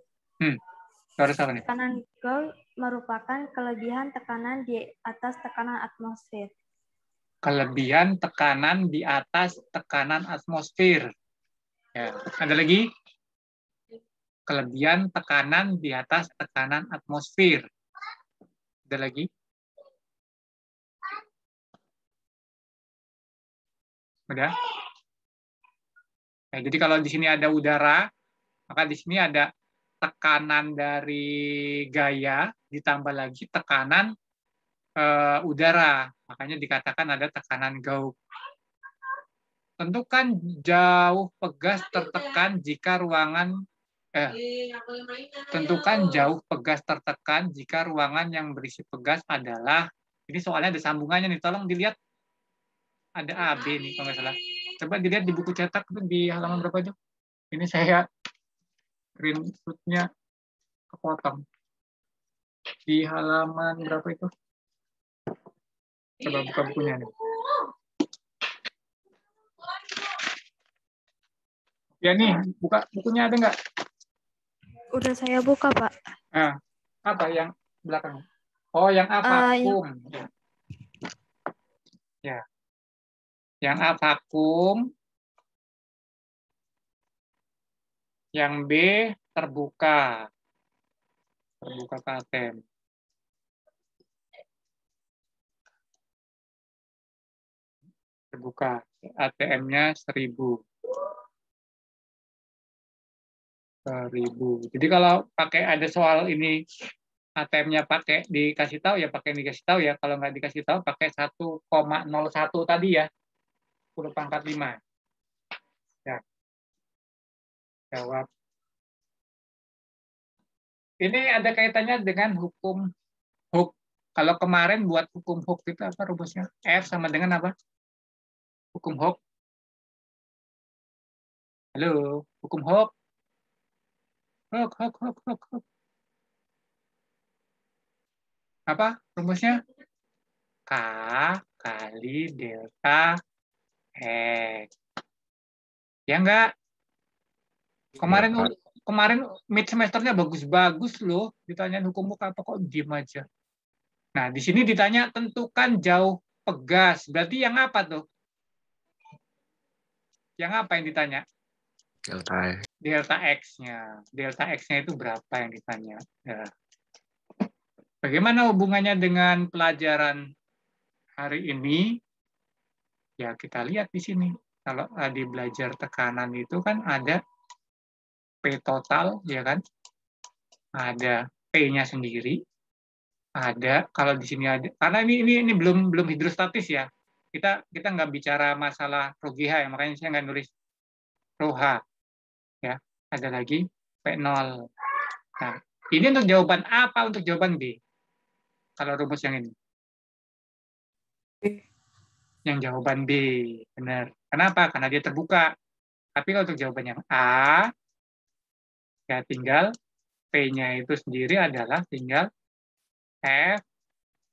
Speaker 1: Harus apa nih?
Speaker 3: Tekanan Gauge merupakan kelebihan tekanan di atas tekanan atmosfer.
Speaker 1: Kelebihan tekanan di atas tekanan atmosfer. Ya. Ada lagi? Kelebihan tekanan di atas tekanan atmosfer. Ada lagi? Udah? Nah, jadi kalau di sini ada udara, maka di sini ada tekanan dari gaya, ditambah lagi tekanan udara. Makanya dikatakan ada tekanan Gauge. Tentukan jauh pegas tertekan jika ruangan tentukan jauh pegas tertekan jika ruangan yang berisi pegas adalah, ini soalnya ada sambungannya nih, tolong dilihat. Ada AB nih kalau nggak salah. Coba dilihat di buku cetak itu di halaman berapa itu? Ini saya screenshot-nya kepotong. Di halaman berapa itu? Coba buka bukunya nih. Ya nih, buka bukunya ada nggak?
Speaker 3: Udah saya buka, Pak.
Speaker 1: Nah, apa yang belakang? Oh, yang A vakum. Ya. Yang A vakum. Yang B terbuka. Terbuka ke ATM. Terbuka. ATM-nya 1000. 1000. Jadi kalau pakai ada soal ini ATM-nya pakai dikasih tahu ya pakai dikasih tahu ya. Kalau nggak dikasih tahu pakai 1,01 tadi ya. 10 pangkat 5. Ya. Jawab. Ini ada kaitannya dengan hukum Hooke. Kalau kemarin buat hukum Hooke itu apa rumusnya? F sama dengan apa? Hukum Hooke. Halo, hukum Hooke. Hooke. Apa rumusnya? K kali delta X. Ya enggak? Kemarin mid semesternya bagus-bagus loh. Ditanyain hukum Hooke apa kok diem aja. Nah, di sini ditanya tentukan jauh pegas. Berarti yang apa tuh? Yang apa yang ditanya? Delta X-nya. Delta X-nya itu berapa yang ditanya? Ya. Bagaimana hubungannya dengan pelajaran hari ini? Ya, kita lihat di sini. Kalau di belajar tekanan itu kan ada P total, ya kan? Ada P-nya sendiri. Ada, kalau di sini ada. Karena ini belum hidrostatis ya. Kita nggak bicara masalah rho GH ya, makanya saya nggak nulis rho H. Ya, ada lagi P0. Nah, ini untuk jawaban apa? Untuk jawaban B. Kalau rumus yang ini. Yang jawaban B, benar. Kenapa? Karena dia terbuka. Tapi kalau untuk jawaban yang A, ya tinggal P-nya itu sendiri adalah tinggal F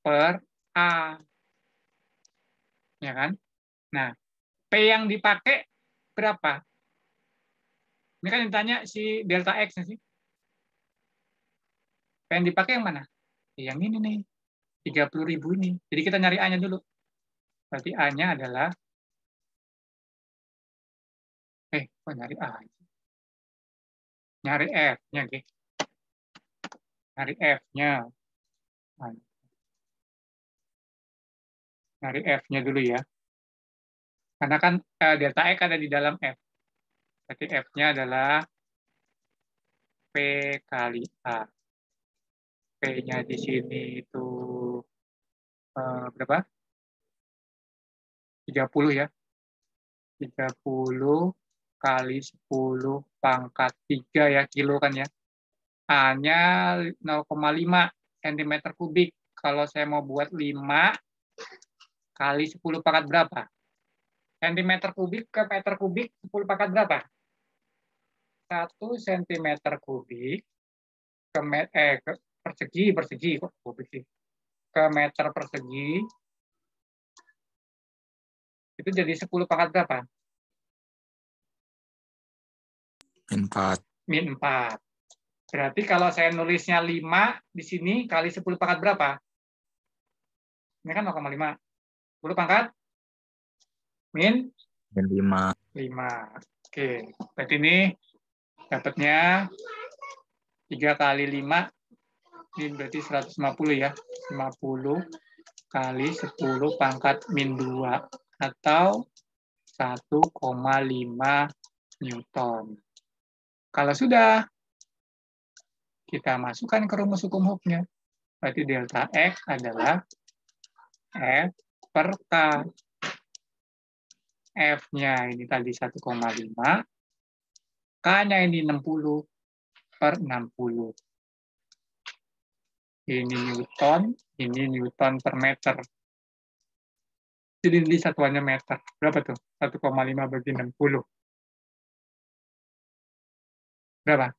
Speaker 1: per A. Ya kan? Nah, P yang dipakai berapa? Ini kan ditanya si delta X sih. P yang dipakai yang mana? Yang ini nih. 30.000 ini. Jadi kita nyari A-nya dulu. Berarti A-nya adalah kok nyari A? Nyari F-nya, gitu. Nyari F-nya. Nyari F-nya dulu ya. Karena kan delta X ada di dalam F. Berarti F-nya adalah P kali A. P-nya di sini itu berapa? 30 ya. 30 kali 10 pangkat 3 ya, kilo kan ya. A-nya 0,5 cm kubik. Kalau saya mau buat 5 kali 10 pangkat berapa? Centimeter kubik ke meter kubik 10 pangkat berapa? 1 cm kubik ke persegi kok kubik sih. Ke meter persegi itu jadi 10 pangkat berapa? Min 4. Berarti kalau saya nulisnya 5 di sini kali 10 pangkat berapa? Ini kan 0,5. 10 pangkat min 5. Oke, berarti ini dapatnya 3 kali 5, ini berarti 150 ya. 50 kali 10 pangkat min 2, atau 1,5 Newton. Kalau sudah, kita masukkan ke rumus hukum Hooke-nya. Berarti delta X adalah F per K. F-nya ini tadi 1,5, K-nya ini 60 per 60. Ini Newton per meter. Jadi ini satuannya meter. Berapa tuh? 1,5 bagi 60. Berapa?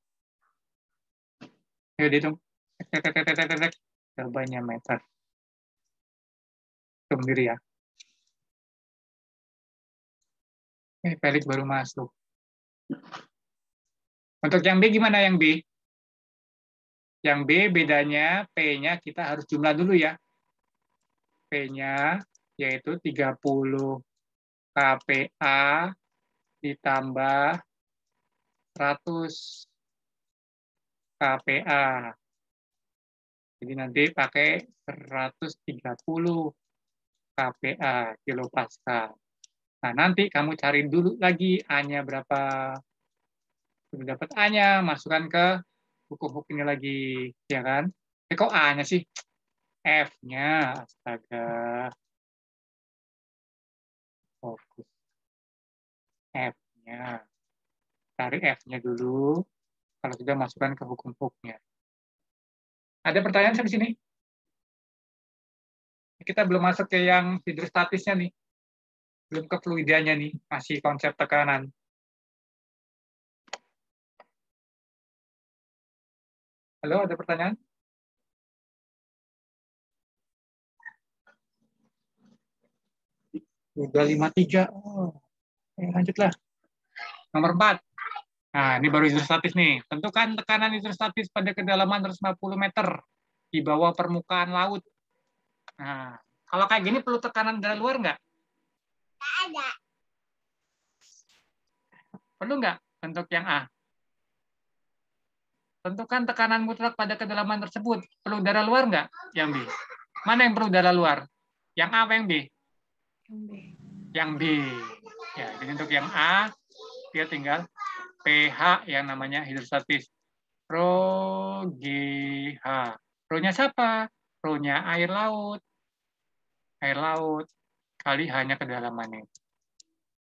Speaker 1: Ayo dihitung. Jawabannya meter. Hitung sendiri ya. Felix baru masuk. Untuk yang B gimana yang B? Yang B bedanya P-nya kita harus jumlah dulu ya. P-nya yaitu 30 kPa ditambah 100 kPa. Jadi nanti pakai 130 kPa, kilopascal. Nah, nanti kamu cari dulu lagi A-nya berapa. Sudah dapat A-nya, masukkan ke hukum-hukum ini lagi, ya kan? Kok A-nya sih? F-nya, astaga. Fokus. F-nya. Cari F-nya dulu. Kalau sudah masukkan ke hukum-hukumnya. Ada pertanyaan di sini? Kita belum masuk ke yang hidrostatisnya nih. Belum ke fluidanya nih. Masih konsep tekanan. Halo, ada pertanyaan? Udah 53. Oh, lanjutlah. Nomor 4. Nah, ini baru hidrostatis nih. Tentukan tekanan hidrostatis pada kedalaman 150 meter di bawah permukaan laut. Nah, kalau kayak gini perlu tekanan dari luar nggak? Nggak ada. Perlu nggak untuk yang A? Tentukan tekanan mutlak pada kedalaman tersebut. Perlu udara luar nggak? Yang B. Mana yang perlu udara luar? Yang A apa yang B?
Speaker 4: Yang B.
Speaker 1: Yang B. Ya, jadi untuk yang A, dia tinggal pH yang namanya hidrostatis. Rho GH. Rho-nya siapa? Rho-nya air laut. Air laut kali hanya kedalamannya.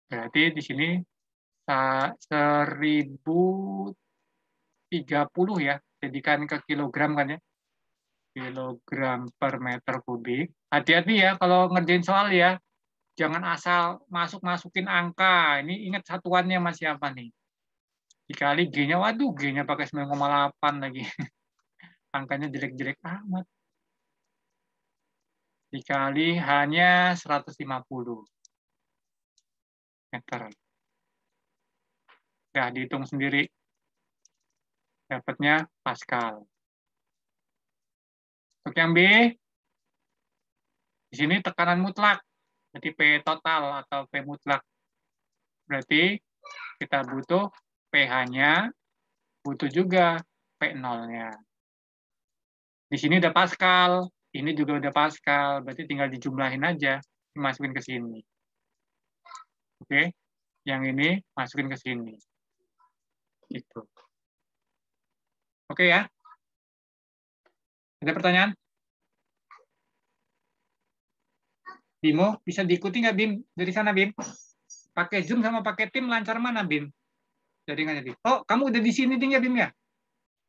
Speaker 1: Berarti di sini 1030 ya, jadikan ke kilogram kan ya. Kilogram per meter kubik. Hati-hati ya kalau ngerjain soal ya. Jangan asal masukin angka. Ini ingat satuannya masih apa nih? Dikali G-nya, waduh G-nya pakai 9,8 lagi. Angkanya jelek-jelek amat. dikali hanya 150 meter. Nah, dihitung sendiri. Dapatnya Pascal. Untuk yang B, di sini tekanan mutlak. Berarti P total atau P mutlak. Berarti kita butuh pH-nya, butuh juga P0-nya. Di sini udah Pascal, ini juga udah Pascal, berarti tinggal dijumlahin aja, dimasukin ke sini. Oke, yang ini masukin ke sini. Gitu. Oke ya. Ada pertanyaan? Bimo, bisa diikuti nggak Bim? Dari sana Bim? Pakai Zoom sama pakai Tim lancar mana Bim? Jaringannya Bim. Oh, kamu udah di sini tinggal Bim ya?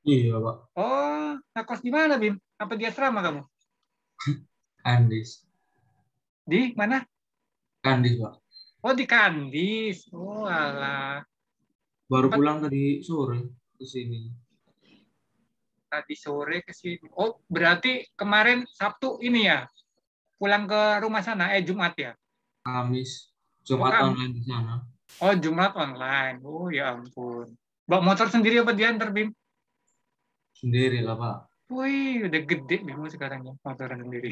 Speaker 5: Iya, Pak.
Speaker 1: Oh, ngekos di mana Bim? Apa di asrama kamu?
Speaker 5: Kandis.
Speaker 1: Di mana?
Speaker 5: Kandis, Pak.
Speaker 1: Oh, di Kandis. Oh, alah.
Speaker 5: Baru pulang tadi sore ke sini.
Speaker 1: Tadi sore ke sini. Oh, berarti kemarin Sabtu ini ya? Pulang ke rumah sana, Jumat ya?
Speaker 5: Kamis. Jumat online di sana.
Speaker 1: Oh, Jumat online. Oh, ya ampun. Bawa motor sendiri apa diantar, Bim?
Speaker 5: Sendiri lah, Pak.
Speaker 1: Wih, udah gede Bim sekarang ya, motoran sendiri.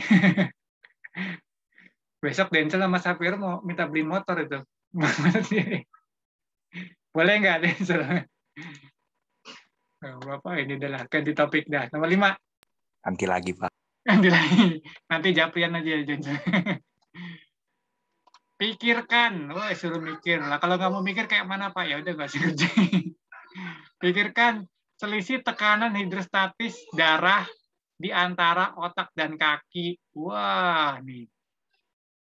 Speaker 1: Besok Denzel sama Safir mau minta beli motor itu. Boleh nggak Denzel? Oh, Bapak ini adalah ganti topik dah. Nomor 5.
Speaker 7: Nanti lagi, Pak.
Speaker 1: Nanti lagi. Nanti Japrian aja Denzel. Pikirkan. Wah, suruh mikir. Lah kalau nggak mau mikir kayak mana Pak? Ya udah nggak usah kerja. Pikirkan selisih tekanan hidrostatis darah di antara otak dan kaki. Wah, nih.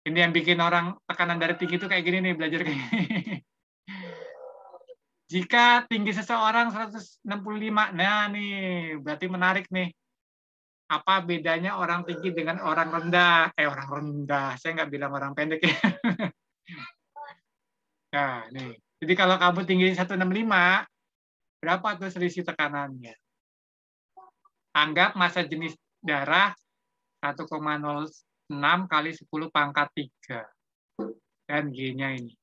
Speaker 1: Ini yang bikin orang tekanan darah tinggi itu kayak gini nih, belajar kayak gini. Jika tinggi seseorang 165, nah nih, berarti menarik nih. Apa bedanya orang tinggi dengan orang rendah? Orang rendah, saya nggak bilang orang pendek ya. Nah, nih. Jadi kalau kamu tinggi 165, berapa tuh selisih tekanannya? Anggap massa jenis darah 1,06 kali 10 pangkat 3. Dan G-nya ini.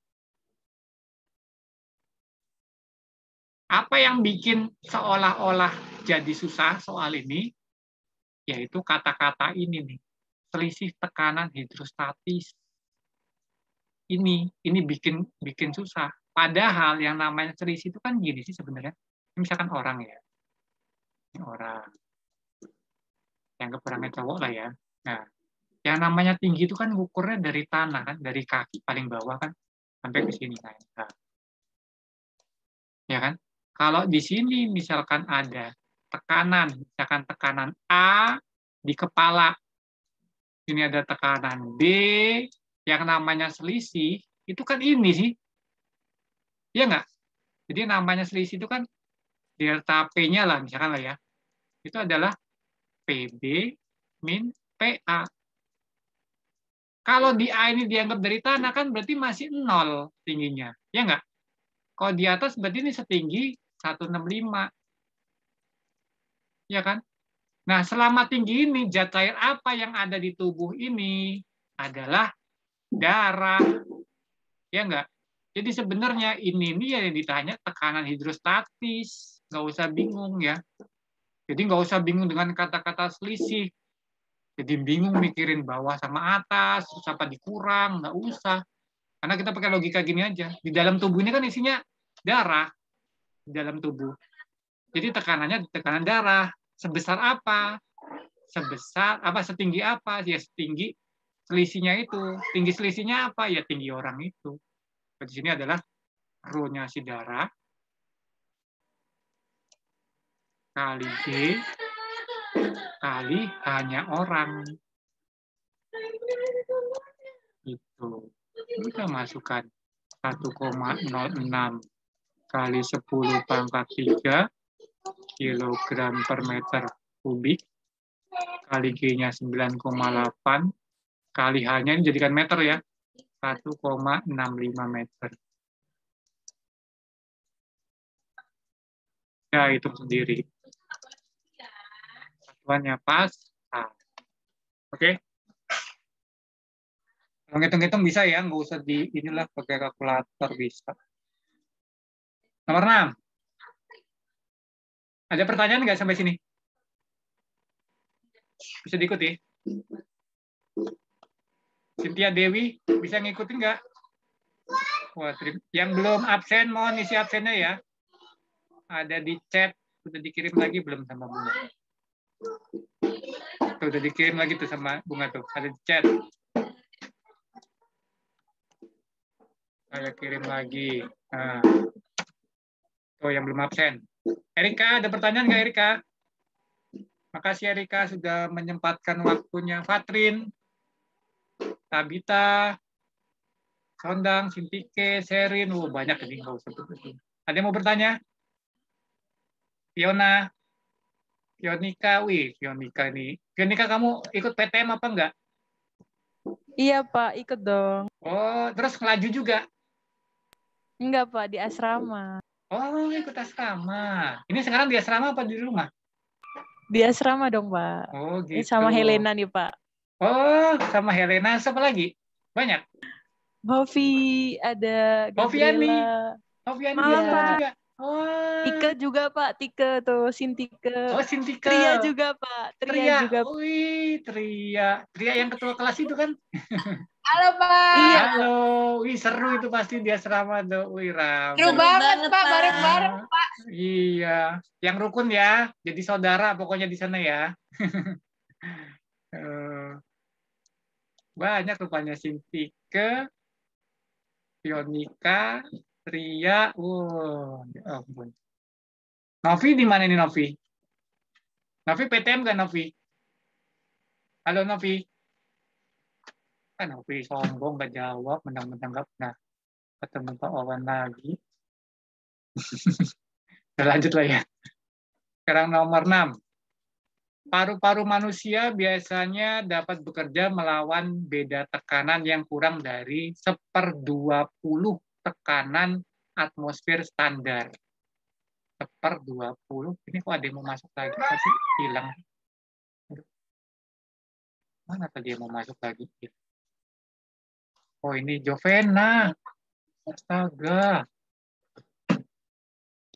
Speaker 1: Apa yang bikin seolah-olah jadi susah soal ini? Yaitu kata-kata ini nih. Selisih tekanan hidrostatis. Ini bikin susah. Padahal yang namanya selisih itu kan gini sih sebenarnya. Misalkan orang ya. Ini orang. Yang orangnya cowok lah ya. Nah, yang namanya tinggi itu kan ukurnya dari tanah kan, dari kaki paling bawah kan sampai ke sini kan. Nah, ya kan? Kalau di sini misalkan ada tekanan, misalkan tekanan A di kepala, ini ada tekanan B, yang namanya selisih, itu kan ini sih. Iya nggak? Jadi namanya selisih itu kan delta P-nya lah, misalkan lah ya. Itu adalah PB min PA. Kalau di A ini dianggap dari tanah kan berarti masih 0 tingginya. Ya nggak? Kalau di atas berarti ini setinggi 165. Ya kan? Nah, selama tinggi ini, zat cair apa yang ada di tubuh ini adalah darah. Ya enggak? Jadi sebenarnya ini yang ditanya tekanan hidrostatis. Nggak usah bingung ya. Jadi nggak usah bingung dengan kata-kata selisih. Jadi bingung mikirin bawah sama atas, terus apa dikurang, nggak usah. Karena kita pakai logika gini aja. Di dalam tubuh ini kan isinya darah. Di dalam tubuh. Jadi tekanannya tekanan darah. Sebesar apa? Sebesar apa? Setinggi apa? Ya setinggi selisihnya itu. Tinggi selisihnya apa? Ya tinggi orang itu. Di sini adalah rho-nya si darah kali G kali hanya orang. Itu. Kita masukkan 1,06 kali 10 pangkat 3 kilogram per meter kubik kali G-nya 9,8 kali H-nya ini jadikan meter ya 1,65 meter. Ya itu sendiri. Satuannya pas. Oke. Kalau ngitung-ngitung bisa ya, nggak usah di inilah pakai kalkulator bisa. Nomor 6. Ada pertanyaan nggak sampai sini? Bisa diikuti? Cynthia Dewi, bisa ngikutin nggak? Wah, yang belum absen, mohon isi absennya ya. Ada di chat, sudah dikirim lagi belum sama Bunga? Tuh, udah dikirim lagi tuh sama Bunga tuh, ada di chat. Saya kirim lagi. Nah, tuh yang belum absen. Erika, ada pertanyaan nggak Erika? Makasih Erika sudah menyempatkan waktunya. Fatrin, Tabita, Sondang, Sintike, Serin, banyak ini nggak usah. Ada yang mau bertanya? Fiona, Fionika, Fionika nih. Fionika, kamu ikut PTM apa enggak?
Speaker 7: Iya Pak, ikut dong.
Speaker 1: Oh, terus ngelaju juga?
Speaker 7: Enggak Pak, di asrama.
Speaker 1: Oh, ikut asrama. Ini sekarang di asrama apa di rumah?
Speaker 7: Di asrama dong Pak.
Speaker 1: Oh, gitu.
Speaker 7: Ini sama Helena nih Pak.
Speaker 1: Oh, sama Helena. Siapa lagi? Banyak?
Speaker 7: Hovi, ada Gabriela.
Speaker 1: Hoviani
Speaker 7: juga.
Speaker 1: Oh.
Speaker 7: Tika juga Pak, Tika tuh, Sintike.
Speaker 1: Oh, Sintike.
Speaker 7: Tria juga Pak, Tria juga.
Speaker 1: Wih, Tria. Tria yang ketua kelas itu kan?
Speaker 2: Halo Pak.
Speaker 7: Iya.
Speaker 1: Halo. Wih, seru itu pasti di asrama tuh. Wih, ramai.
Speaker 2: Seru banget Pak, bareng-bareng Pak.
Speaker 1: Iya. Yang rukun ya. Jadi saudara pokoknya di sana ya. Banyak rupanya Sintike, Fionika, Tria, ya ampun. Novi di mana ini Novi? Novi PTM kan Novi? Halo Novi. Kan Novi sombong nggak jawab, menang-menang nggak pernah ketemu Pak Wawan lagi. Kita lanjut lah ya. Sekarang nomor 6. Paru-paru manusia biasanya dapat bekerja melawan beda tekanan yang kurang dari 1/20 tekanan atmosfer standar. 1/20. Ini kok ada yang mau masuk lagi? Pasti hilang. Mana tadi yang mau masuk lagi? Oh, ini Jovena. Astaga.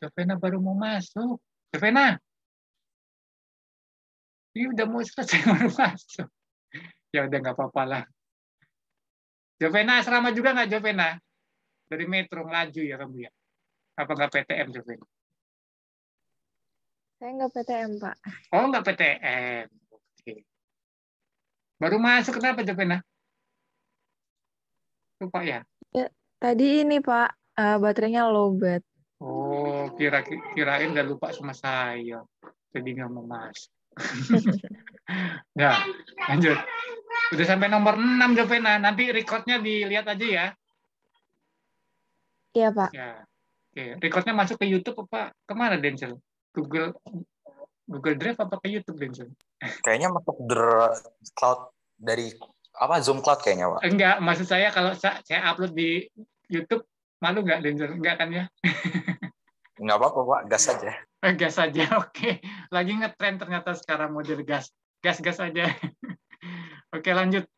Speaker 1: Jovena baru mau masuk. Jovena. Ini udah mau selesai baru masuk. Ya udah nggak apa-apa lah. Jovena asrama juga nggak Jovena? Dari Metro ngelaju ya kamu ya? Apa nggak PTM Jovena?
Speaker 3: Saya nggak PTM, Pak.
Speaker 1: Oh, nggak PTM. Oke. Baru masuk kenapa Jovena? Lupa ya?
Speaker 3: Tadi ini, Pak, baterainya lowbat.
Speaker 1: Oh, kirain nggak lupa sama saya. Jadi nggak mau masuk. Ya, lanjut. Udah sampai nomor 6 Jovena. Nanti recordnya dilihat aja ya.
Speaker 3: Iya, Pak.
Speaker 1: Ya. Oke, recordnya masuk ke YouTube apa kemana Denzel? Google Drive apa ke YouTube Denzel?
Speaker 8: Kayaknya masuk cloud dari apa Zoom Cloud kayaknya, Pak.
Speaker 1: Enggak, maksud saya kalau saya upload di YouTube malu nggak Denzel? Enggak kan ya?
Speaker 8: Nggak apa-apa, Pak. Gas aja.
Speaker 1: Gas aja, oke. Lagi ngetren ternyata sekarang model gas. Gas-gas aja. Oke, lanjut.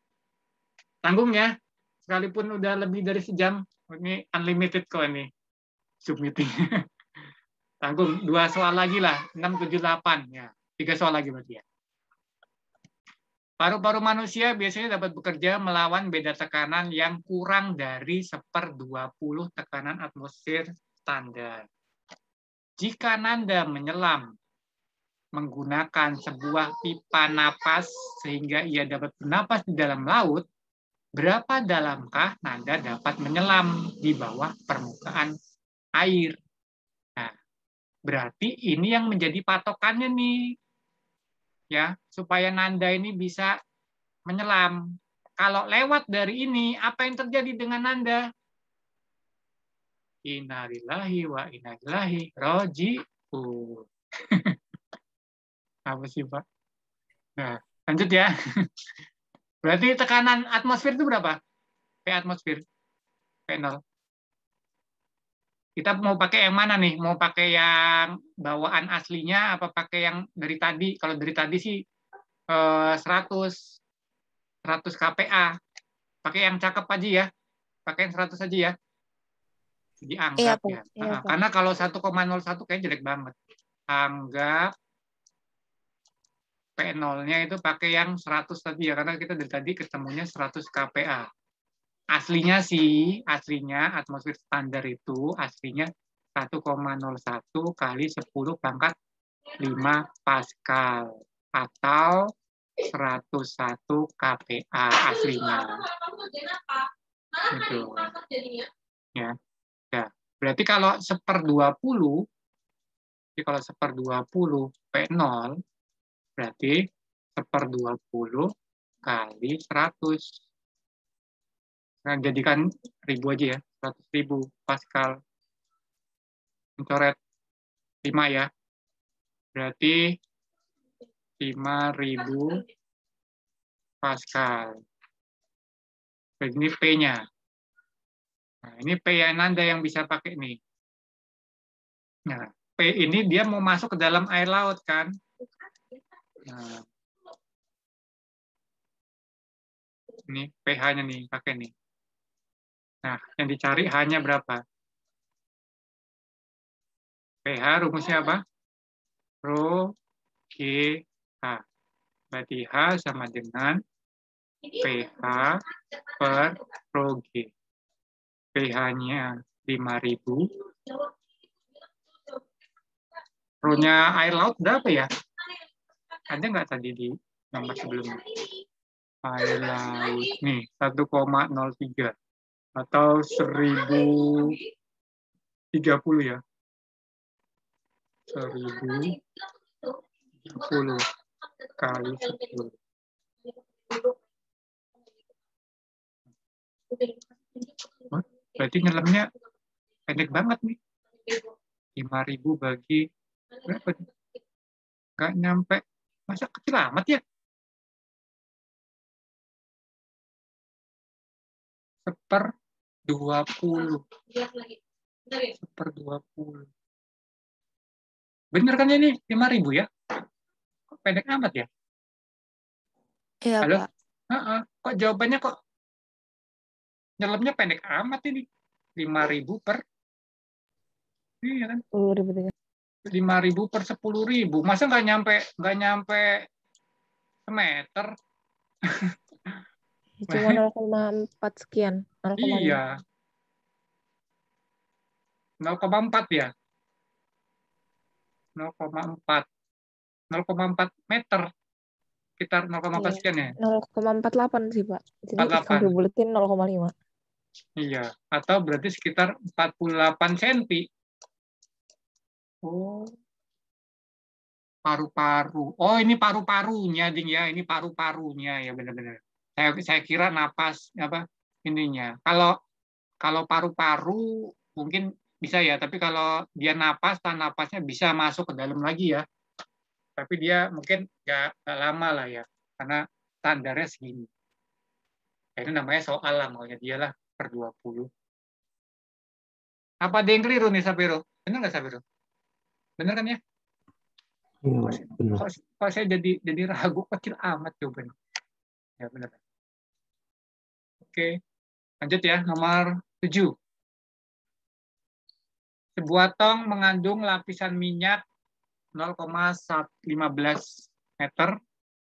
Speaker 1: Tanggung ya. Sekalipun udah lebih dari sejam. Ini unlimited kok ini. Zoom meeting. Tanggung. 2 soal lagi lah. 6, 7, 8. Ya. 3 soal lagi berarti ya. Paru-paru manusia biasanya dapat bekerja melawan beda tekanan yang kurang dari 1/20 tekanan atmosfer standar. Jika Nanda menyelam menggunakan sebuah pipa napas sehingga ia dapat bernapas di dalam laut, berapa dalamkah Nanda dapat menyelam di bawah permukaan air? Nah, berarti ini yang menjadi patokannya nih. Ya, supaya Nanda ini bisa menyelam. Kalau lewat dari ini, apa yang terjadi dengan Nanda? Innalillahi wa inna ilaihi raji'un. Apa sih, Pak? Nah, lanjut ya. Berarti tekanan atmosfer itu berapa? P atmosfer. P0. Kita mau pakai yang mana nih? Mau pakai yang bawaan aslinya apa pakai yang dari tadi? Kalau dari tadi sih 100 kPa. Pakai yang cakep aja ya. Pakai yang 100 aja ya.
Speaker 9: Iya,
Speaker 1: Dianggap
Speaker 9: Pak.
Speaker 1: ya.
Speaker 9: Iya, Pak.
Speaker 1: Karena kalau 1,01 kayak jelek banget. Anggap P0-nya itu pakai yang 100 tadi ya. Karena kita dari tadi ketemunya 100 kPa. Aslinya sih, aslinya atmosfer standar itu aslinya 1,01 kali 10 pangkat 5 Pascal atau 101 kPa aslinya. Gitu. Ya. Ya. Berarti kalau 1/20, jadi kalau 1/20 P0 berarti 1/20 kali 100. Nah, jadikan ribu aja ya, 100.000 Pascal. Mencoret 5 ya. Berarti 5.000 Pascal. Jadi ini P-nya. Nah, ini P yang Anda yang bisa pakai nih. Nah, P ini dia mau masuk ke dalam air laut kan? Nah, ini pH-nya nih, pakai nih. Nah, yang dicari H-nya berapa? pH rumusnya apa? Rho G H. Berarti H sama dengan pH per Rho G. pH-nya 5.000. Rho-nya air laut berapa ya? Ada nggak tadi di nomor sebelumnya? Air laut. Nih, 1,03. Atau 1030 ya. 1030 kali 10. Oh, berarti nyelamnya pendek banget nih. 5.000 bagi berapa? Nggak nyampe. Masa kecil amat ya? 1/20. 1/20. Bener kan ini 5.000 ya? Kok pendek amat ya?
Speaker 9: Iya,
Speaker 1: Halo?
Speaker 9: Pak.
Speaker 1: Kok jawabannya kok nyelamnya pendek amat ini? 5.000 per, iya kan?
Speaker 9: 10.000.
Speaker 1: 5.000 per 10.000. Masa nggak nyampe semeter?
Speaker 9: Cuma 0,4 sekian. 0,5.
Speaker 1: Iya. 0,4 ya? 0,4. 0,4 meter. Sekitar 0,4
Speaker 9: Iya.
Speaker 1: sekian ya?
Speaker 9: 0,48 sih, Pak. Jadi
Speaker 1: 48.
Speaker 9: kalau dibulatin 0,5.
Speaker 1: Iya. Atau berarti sekitar 48 cm. Oh. Paru-paru. Oh, ini paru-parunya, Ding ya. Ini paru-parunya ya, benar-benar. Saya kira napas apa ininya. Kalau paru-paru mungkin bisa ya, tapi kalau dia napas, napasnya bisa masuk ke dalam lagi ya. Tapi dia mungkin nggak lama lah ya, karena standarnya segini. Ini namanya soal lah, maunya dia lah per 20. Apa ada yang keliru nih, Sapiro? Benar nggak, Sapiro? Benar kan ya?
Speaker 6: Iya, benar.
Speaker 1: Kok saya jadi ragu, kecil amat jawabannya. Ya benar. Oke, lanjut ya, nomor 7. Sebuah tong mengandung lapisan minyak 0,15 meter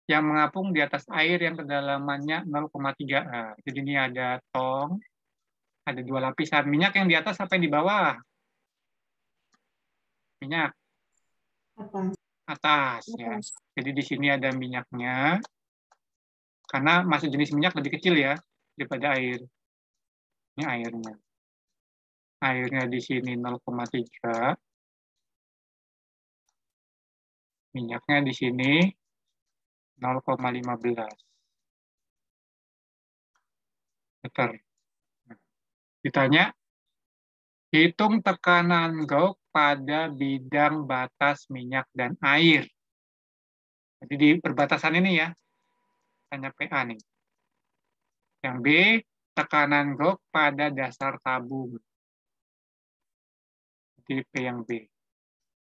Speaker 1: yang mengapung di atas air yang kedalamannya 0,3. Jadi ini ada tong, ada 2 lapisan. Minyak yang di atas apa yang di bawah? Minyak. Atas. Ya. Jadi di sini ada minyaknya. Karena masuk jenis minyak lebih kecil ya daripada air. Ini airnya. Airnya di sini 0,3. Minyaknya di sini 0,15 meter. Ditanya, hitung tekanan Gauss pada bidang batas minyak dan air. Jadi di perbatasan ini ya, hanya PA nih. Yang B, tekanan Gauss pada dasar tabung. Jadi P yang B.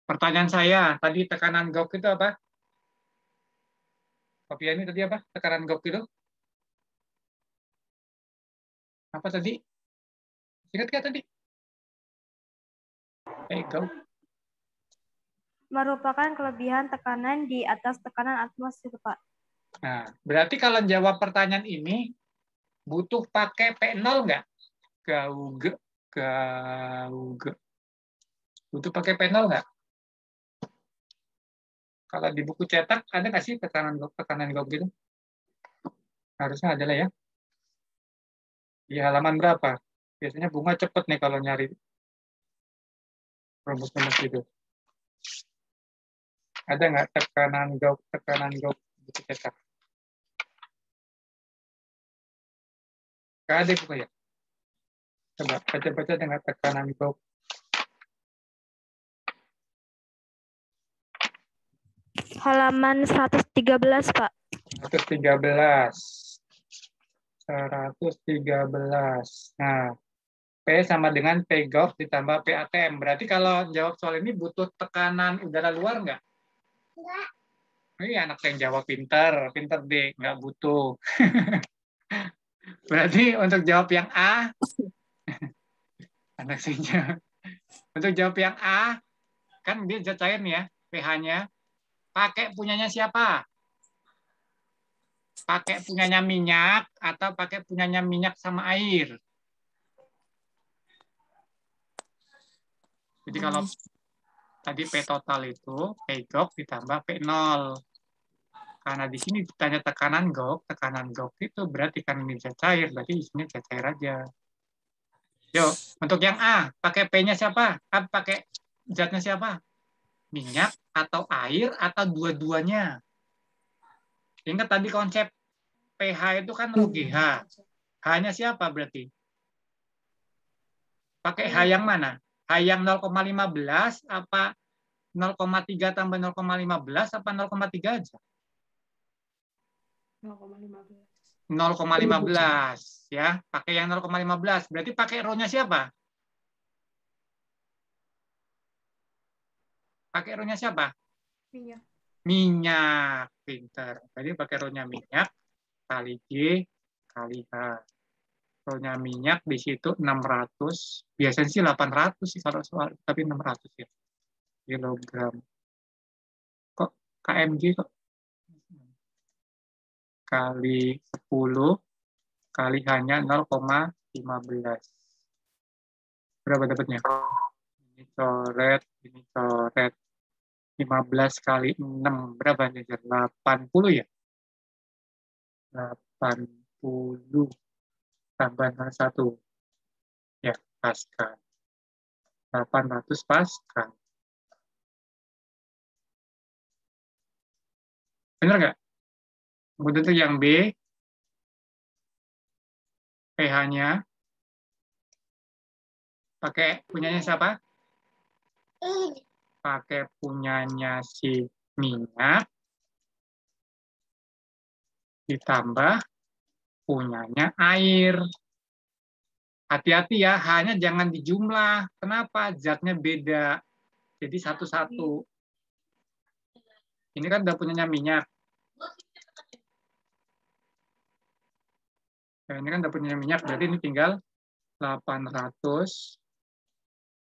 Speaker 1: Pertanyaan saya, tadi tekanan Gauss itu apa? Kopian ini tadi apa? Tekanan Gauss itu? Apa tadi? Ingat nggak tadi? Go.
Speaker 3: Merupakan kelebihan tekanan di atas tekanan atmosfer, Pak.
Speaker 1: Nah, berarti kalau jawab pertanyaan ini, butuh pakai P0 nggak? Gauge. Butuh pakai P0 nggak? Kalau di buku cetak, ada nggak sih tekanan gauge gitu? Harusnya ada lah ya. Di halaman berapa? Biasanya Bunga cepet nih kalau nyari rumus-rumus gitu. Ada nggak tekanan gauge buku cetak? Nggak ada buku ya? Coba baca-baca dengan tekanan gauge.
Speaker 3: Halaman 113, Pak.
Speaker 1: 113. Nah, P sama dengan P gauge ditambah P ATM. Berarti kalau jawab soal ini butuh tekanan udara luar nggak? Enggak. Ini anak yang jawab pinter deh, nggak butuh. Berarti untuk jawab yang A, anak saya. Untuk jawab yang A, kan dia zat cair nih ya, pH-nya. Pakai punyanya siapa? Pakai punyanya minyak atau pakai punyanya minyak sama air? Jadi kalau tadi P total itu P gauge ditambah P0. Karena di sini ditanya tekanan gauge itu berarti kan ini zat cair, berarti di sini zat cair aja. Yuk, untuk yang A, pakai P-nya siapa? Pakai zatnya siapa? Minyak atau air atau dua-duanya? Ingat tadi konsep pH itu kan OGH. H-nya siapa berarti? Pakai H yang mana? H yang 0,15 apa 0,3 tambah 0,15 apa 0,3 aja? 0,15 ya, pakai yang 0,15. Berarti pakai rho-nya siapa? Pakai rho-nya siapa? Minyak. Pinter. Jadi pakai rho-nya minyak kali G kali H. Rho-nya minyak di situ 600. Biasanya sih 800 sih kalau soal, tapi 600 ya. Kilogram. Kok kmg kok? Kali 10 kali hanya 0,15. Berapa dapatnya? Ini coret, ini coret. 15 kali 6. Berapa nih? 80 ya? 80 tambah 1. Ya, Pascal. 800 Pascal. Benar nggak? Kemudian itu yang B, pH-nya pakai punyanya siapa? Pakai punyanya si minyak ditambah punyanya air. Hati-hati ya, H-nya jangan dijumlah. Kenapa? Zatnya beda. Jadi satu-satu. Ini kan udah punyanya minyak. Nah, ini kan udah punyanya minyak, berarti ini tinggal 800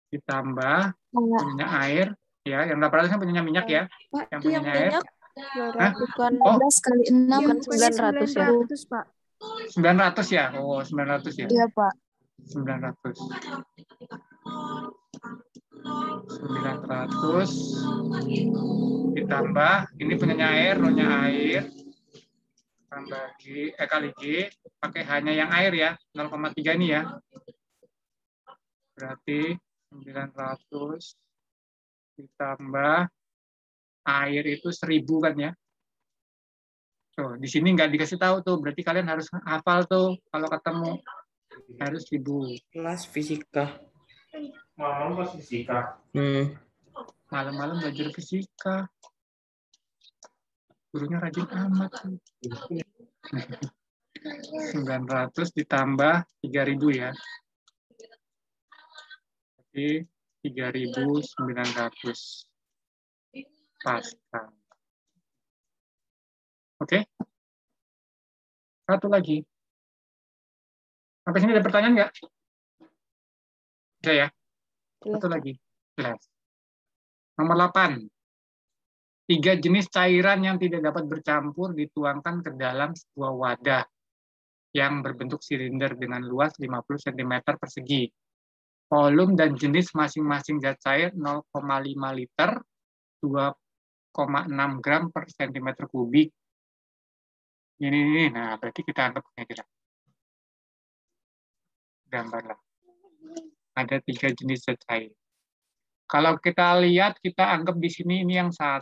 Speaker 1: ditambah punyanya air. Ya, yang 800 kan punyanya minyak ya. Yang punyanya air.
Speaker 9: Bukan
Speaker 1: Oh,
Speaker 9: 12 kali 6 bukan 900 ya.
Speaker 3: 900, Pak.
Speaker 1: 900 ya? Oh, 900 ya?
Speaker 9: Iya, Pak.
Speaker 1: 900 ditambah, ini punyanya air, rho-nya air, tambah G, kali G, pakai hanya yang air ya, 0,3 ini ya. Berarti 900 ditambah air itu 1000 kan ya. Tuh, di sini nggak dikasih tahu tuh, berarti kalian harus hafal tuh kalau ketemu. Harus 1000.
Speaker 5: Kelas fisika.
Speaker 6: Malam kelas fisika.
Speaker 1: Malam-malam belajar fisika. Gurunya rajin amat. 900 ditambah 3000 ya. Jadi 3900 Pascal. Oke? Satu lagi. Sampai sini ada pertanyaan nggak? Ada ya?
Speaker 9: Jelas,
Speaker 1: Satu
Speaker 9: Pak.
Speaker 1: lagi. Jelas. Nomor 8. 3 jenis cairan yang tidak dapat bercampur dituangkan ke dalam sebuah wadah yang berbentuk silinder dengan luas 50 cm persegi. Volume dan jenis masing-masing zat cair 0,5 liter, 2,6 gram per cm kubik. Ini, nah berarti kita anggap aja gambarlah. Ada 3 jenis zat cair. Kalau kita lihat, kita anggap di sini ini yang 1,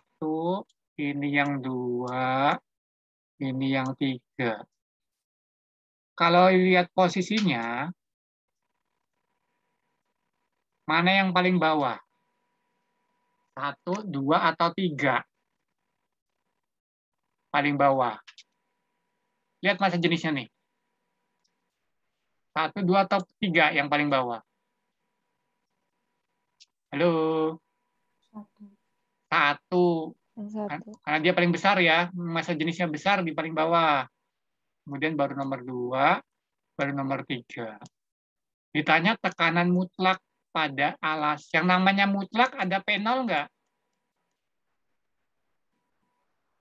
Speaker 1: ini yang 2, ini yang 3. Kalau lihat posisinya, mana yang paling bawah? 1, 2, atau 3? Paling bawah. Lihat masa jenisnya nih. 1, 2, atau 3 yang paling bawah? Halo? 1.
Speaker 9: Yang satu.
Speaker 1: Karena dia paling besar ya, masa jenisnya besar di paling bawah. Kemudian baru nomor 2, baru nomor 3. Ditanya tekanan mutlak pada alas. Yang namanya mutlak ada P0 nggak?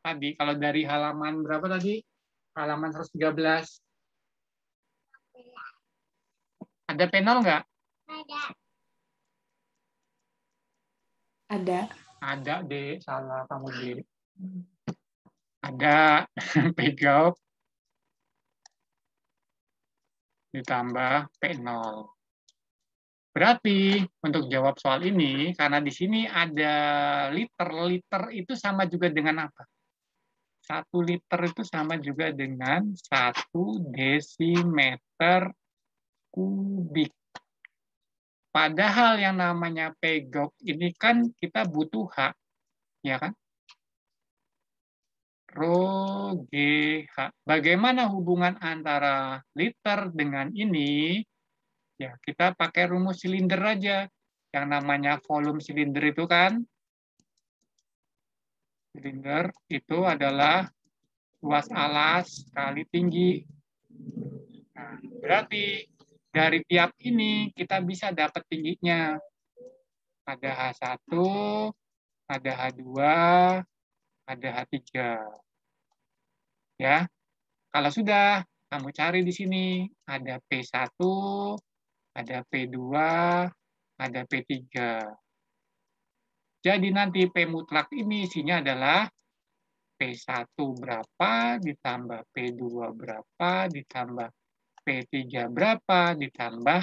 Speaker 1: Tadi, kalau dari halaman berapa tadi? Halaman 113. Ada P0 nggak?
Speaker 4: Ada.
Speaker 1: Ada, D. Salah kamu, D. Ada P-gauge ditambah P0. Berarti untuk jawab soal ini, karena di sini ada liter, liter itu sama juga dengan apa? 1 liter itu sama juga dengan 1 desimeter kubik. Padahal yang namanya P-gauge ini kan kita butuh H, ya kan? Rho GH. Bagaimana hubungan antara liter dengan ini? Ya, kita pakai rumus silinder aja. Yang namanya volume silinder itu kan, silinder itu adalah luas alas kali tinggi. Nah, berarti dari tiap ini kita bisa dapat tingginya. Ada H1, ada H2, ada H3. Ya. Kalau sudah, kamu cari di sini ada P1, ada P2, ada P3. Jadi nanti P mutlak ini isinya adalah P1 berapa, ditambah P2 berapa, ditambah P3 berapa, ditambah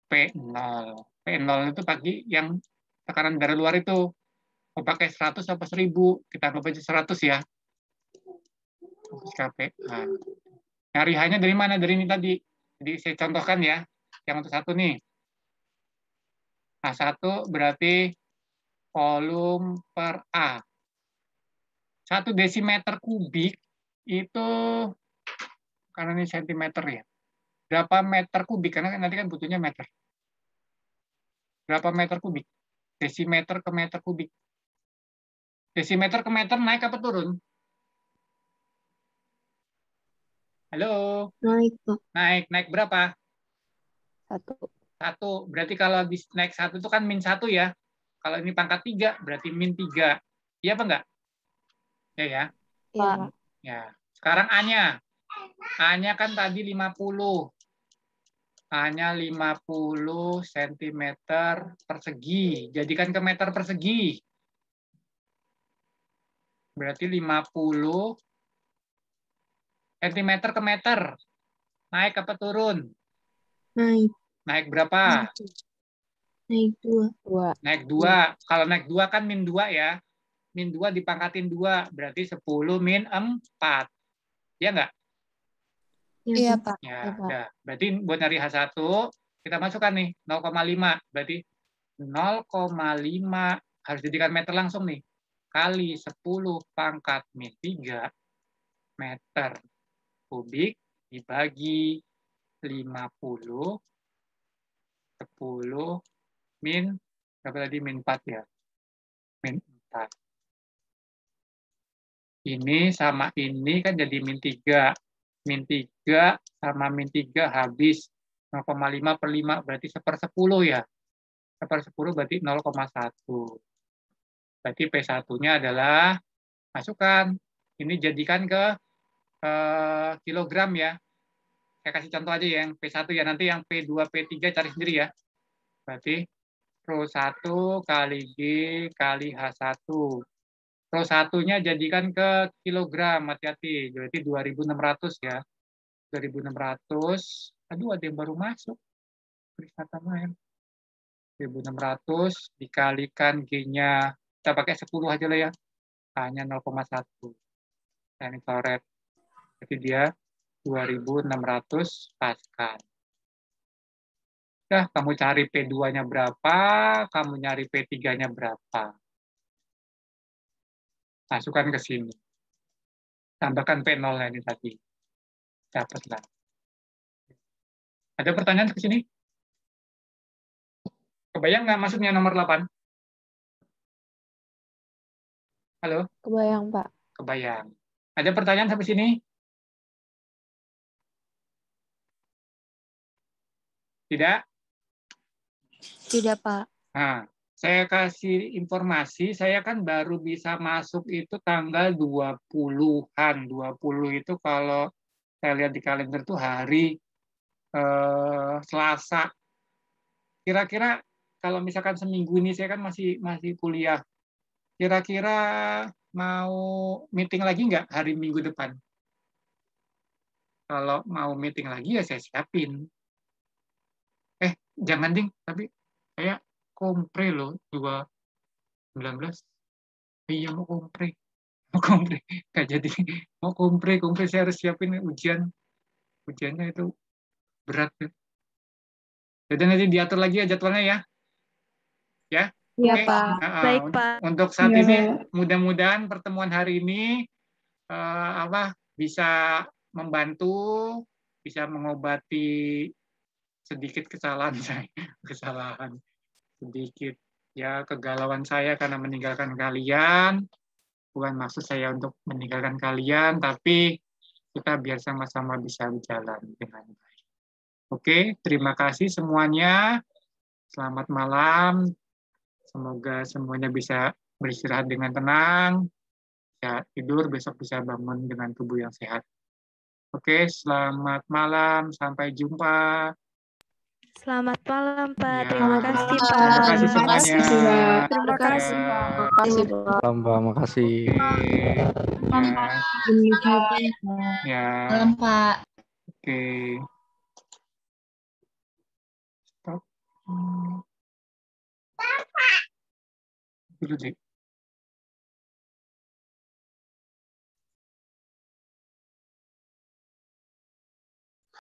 Speaker 1: P0. P0 itu pakai yang tekanan dari luar itu. Mau pakai 100 atau 1000, kita anggap aja 100 ya. KPA. Nyari H-nya dari mana? Dari ini tadi. Jadi saya contohkan ya. Yang untuk 1 nih. H1 berarti volume per A. 1 desimeter kubik itu, karena ini sentimeter ya. Berapa meter kubik? Karena nanti kan butuhnya meter. Berapa meter kubik? Desimeter ke meter kubik. Desimeter ke meter naik apa turun? Halo?
Speaker 3: Naik, Pak.
Speaker 1: Naik berapa?
Speaker 9: 1.
Speaker 1: 1. Berarti kalau naik 1 itu kan -1 ya. Kalau ini pangkat 3, berarti -3. Iya apa enggak? Ya ya.
Speaker 9: Iya, Pak.
Speaker 1: Ya. Sekarang A-nya. A-nya kan tadi 50. A-nya 50 cm persegi. Jadikan ke meter persegi. Berarti 50 cm ke meter. Naik apa turun?
Speaker 3: Naik.
Speaker 1: Naik berapa?
Speaker 3: Naik 2.
Speaker 1: Naik 2. Kalau naik 2 kan -2 ya. -2 dipangkatin 2. Berarti 10 -4. Iya nggak?
Speaker 9: Iya, Pak.
Speaker 1: Ya,
Speaker 9: Iya, Pak.
Speaker 1: udah. Berarti buat nyari H1, kita masukkan nih 0,5. Berarti 0,5 harus jadikan meter langsung nih. Kali 10 pangkat -3 meter kubik dibagi 50, 10 min, berapa tadi? -4 ya. -4. Ini sama ini kan jadi -3. -3 sama -3 habis. 0,5 per 5 berarti 1/10 ya. 1/10 berarti 0,1. Berarti P1-nya adalah, masukkan. Ini jadikan ke kilogram ya. Saya kasih contoh aja ya, yang P1 ya. Nanti yang P2, P3 cari sendiri ya. Berarti Rho 1 kali G kali H1. Rho 1-nya jadikan ke kilogram, hati-hati. Berarti 2.600 ya. 2.600. Aduh, ada yang baru masuk. Periksa main. 1.600 dikalikan G-nya. Kita pakai 10 aja lah ya. Hanya 0,1. Nah, ini coret. Jadi dia 2.600 Pascal. Nah, kamu cari P2-nya berapa, kamu nyari P3-nya berapa. Masukkan ke sini. Tambahkan P0-nya ini tadi. Dapatlah. Ada pertanyaan ke sini? Kebayang nggak maksudnya nomor 8? Halo?
Speaker 9: Kebayang, Pak.
Speaker 1: Kebayang. Ada pertanyaan sampai sini? Tidak?
Speaker 9: Tidak, Pak.
Speaker 1: Nah, saya kasih informasi, saya kan baru bisa masuk itu tanggal 20-an. 20 itu kalau saya lihat di kalender itu hari Selasa. Kira-kira kalau misalkan seminggu ini saya kan masih kuliah. Kira-kira mau meeting lagi nggak hari Minggu depan? Kalau mau meeting lagi ya saya siapin. Jangan ding, tapi saya kompre loh 2019. Iya mau kompre. Nggak jadi. Mau kompre saya harus siapin ujian. Ujiannya itu berat. Jadi nanti diatur lagi ya jadwalnya ya. Ya.
Speaker 9: Iya,
Speaker 1: Oke.
Speaker 9: Pak.
Speaker 7: Baik, Pak.
Speaker 1: Untuk saat
Speaker 4: Iya,
Speaker 1: ini
Speaker 4: Pak.
Speaker 1: mudah-mudahan pertemuan hari ini bisa membantu, bisa mengobati sedikit kesalahan saya, sedikit ya kegalauan saya karena meninggalkan kalian. Bukan maksud saya untuk meninggalkan kalian, tapi kita biar sama-sama bisa berjalan dengan baik. Oke, terima kasih semuanya. Selamat malam. Semoga semuanya bisa beristirahat dengan tenang, bisa tidur, besok bisa bangun dengan tubuh yang sehat. Oke, selamat malam. Sampai jumpa.
Speaker 7: Selamat malam, Pak.
Speaker 1: Ya.
Speaker 7: Terima kasih, Pak.
Speaker 1: Terima kasih semuanya.
Speaker 7: Terima kasih, Pak.
Speaker 9: Makasih, Pak.
Speaker 6: Salam, Pak. Makasih.
Speaker 1: Ya.
Speaker 10: Malam, Pak.
Speaker 1: Oke. Stop. Dulu, Dik.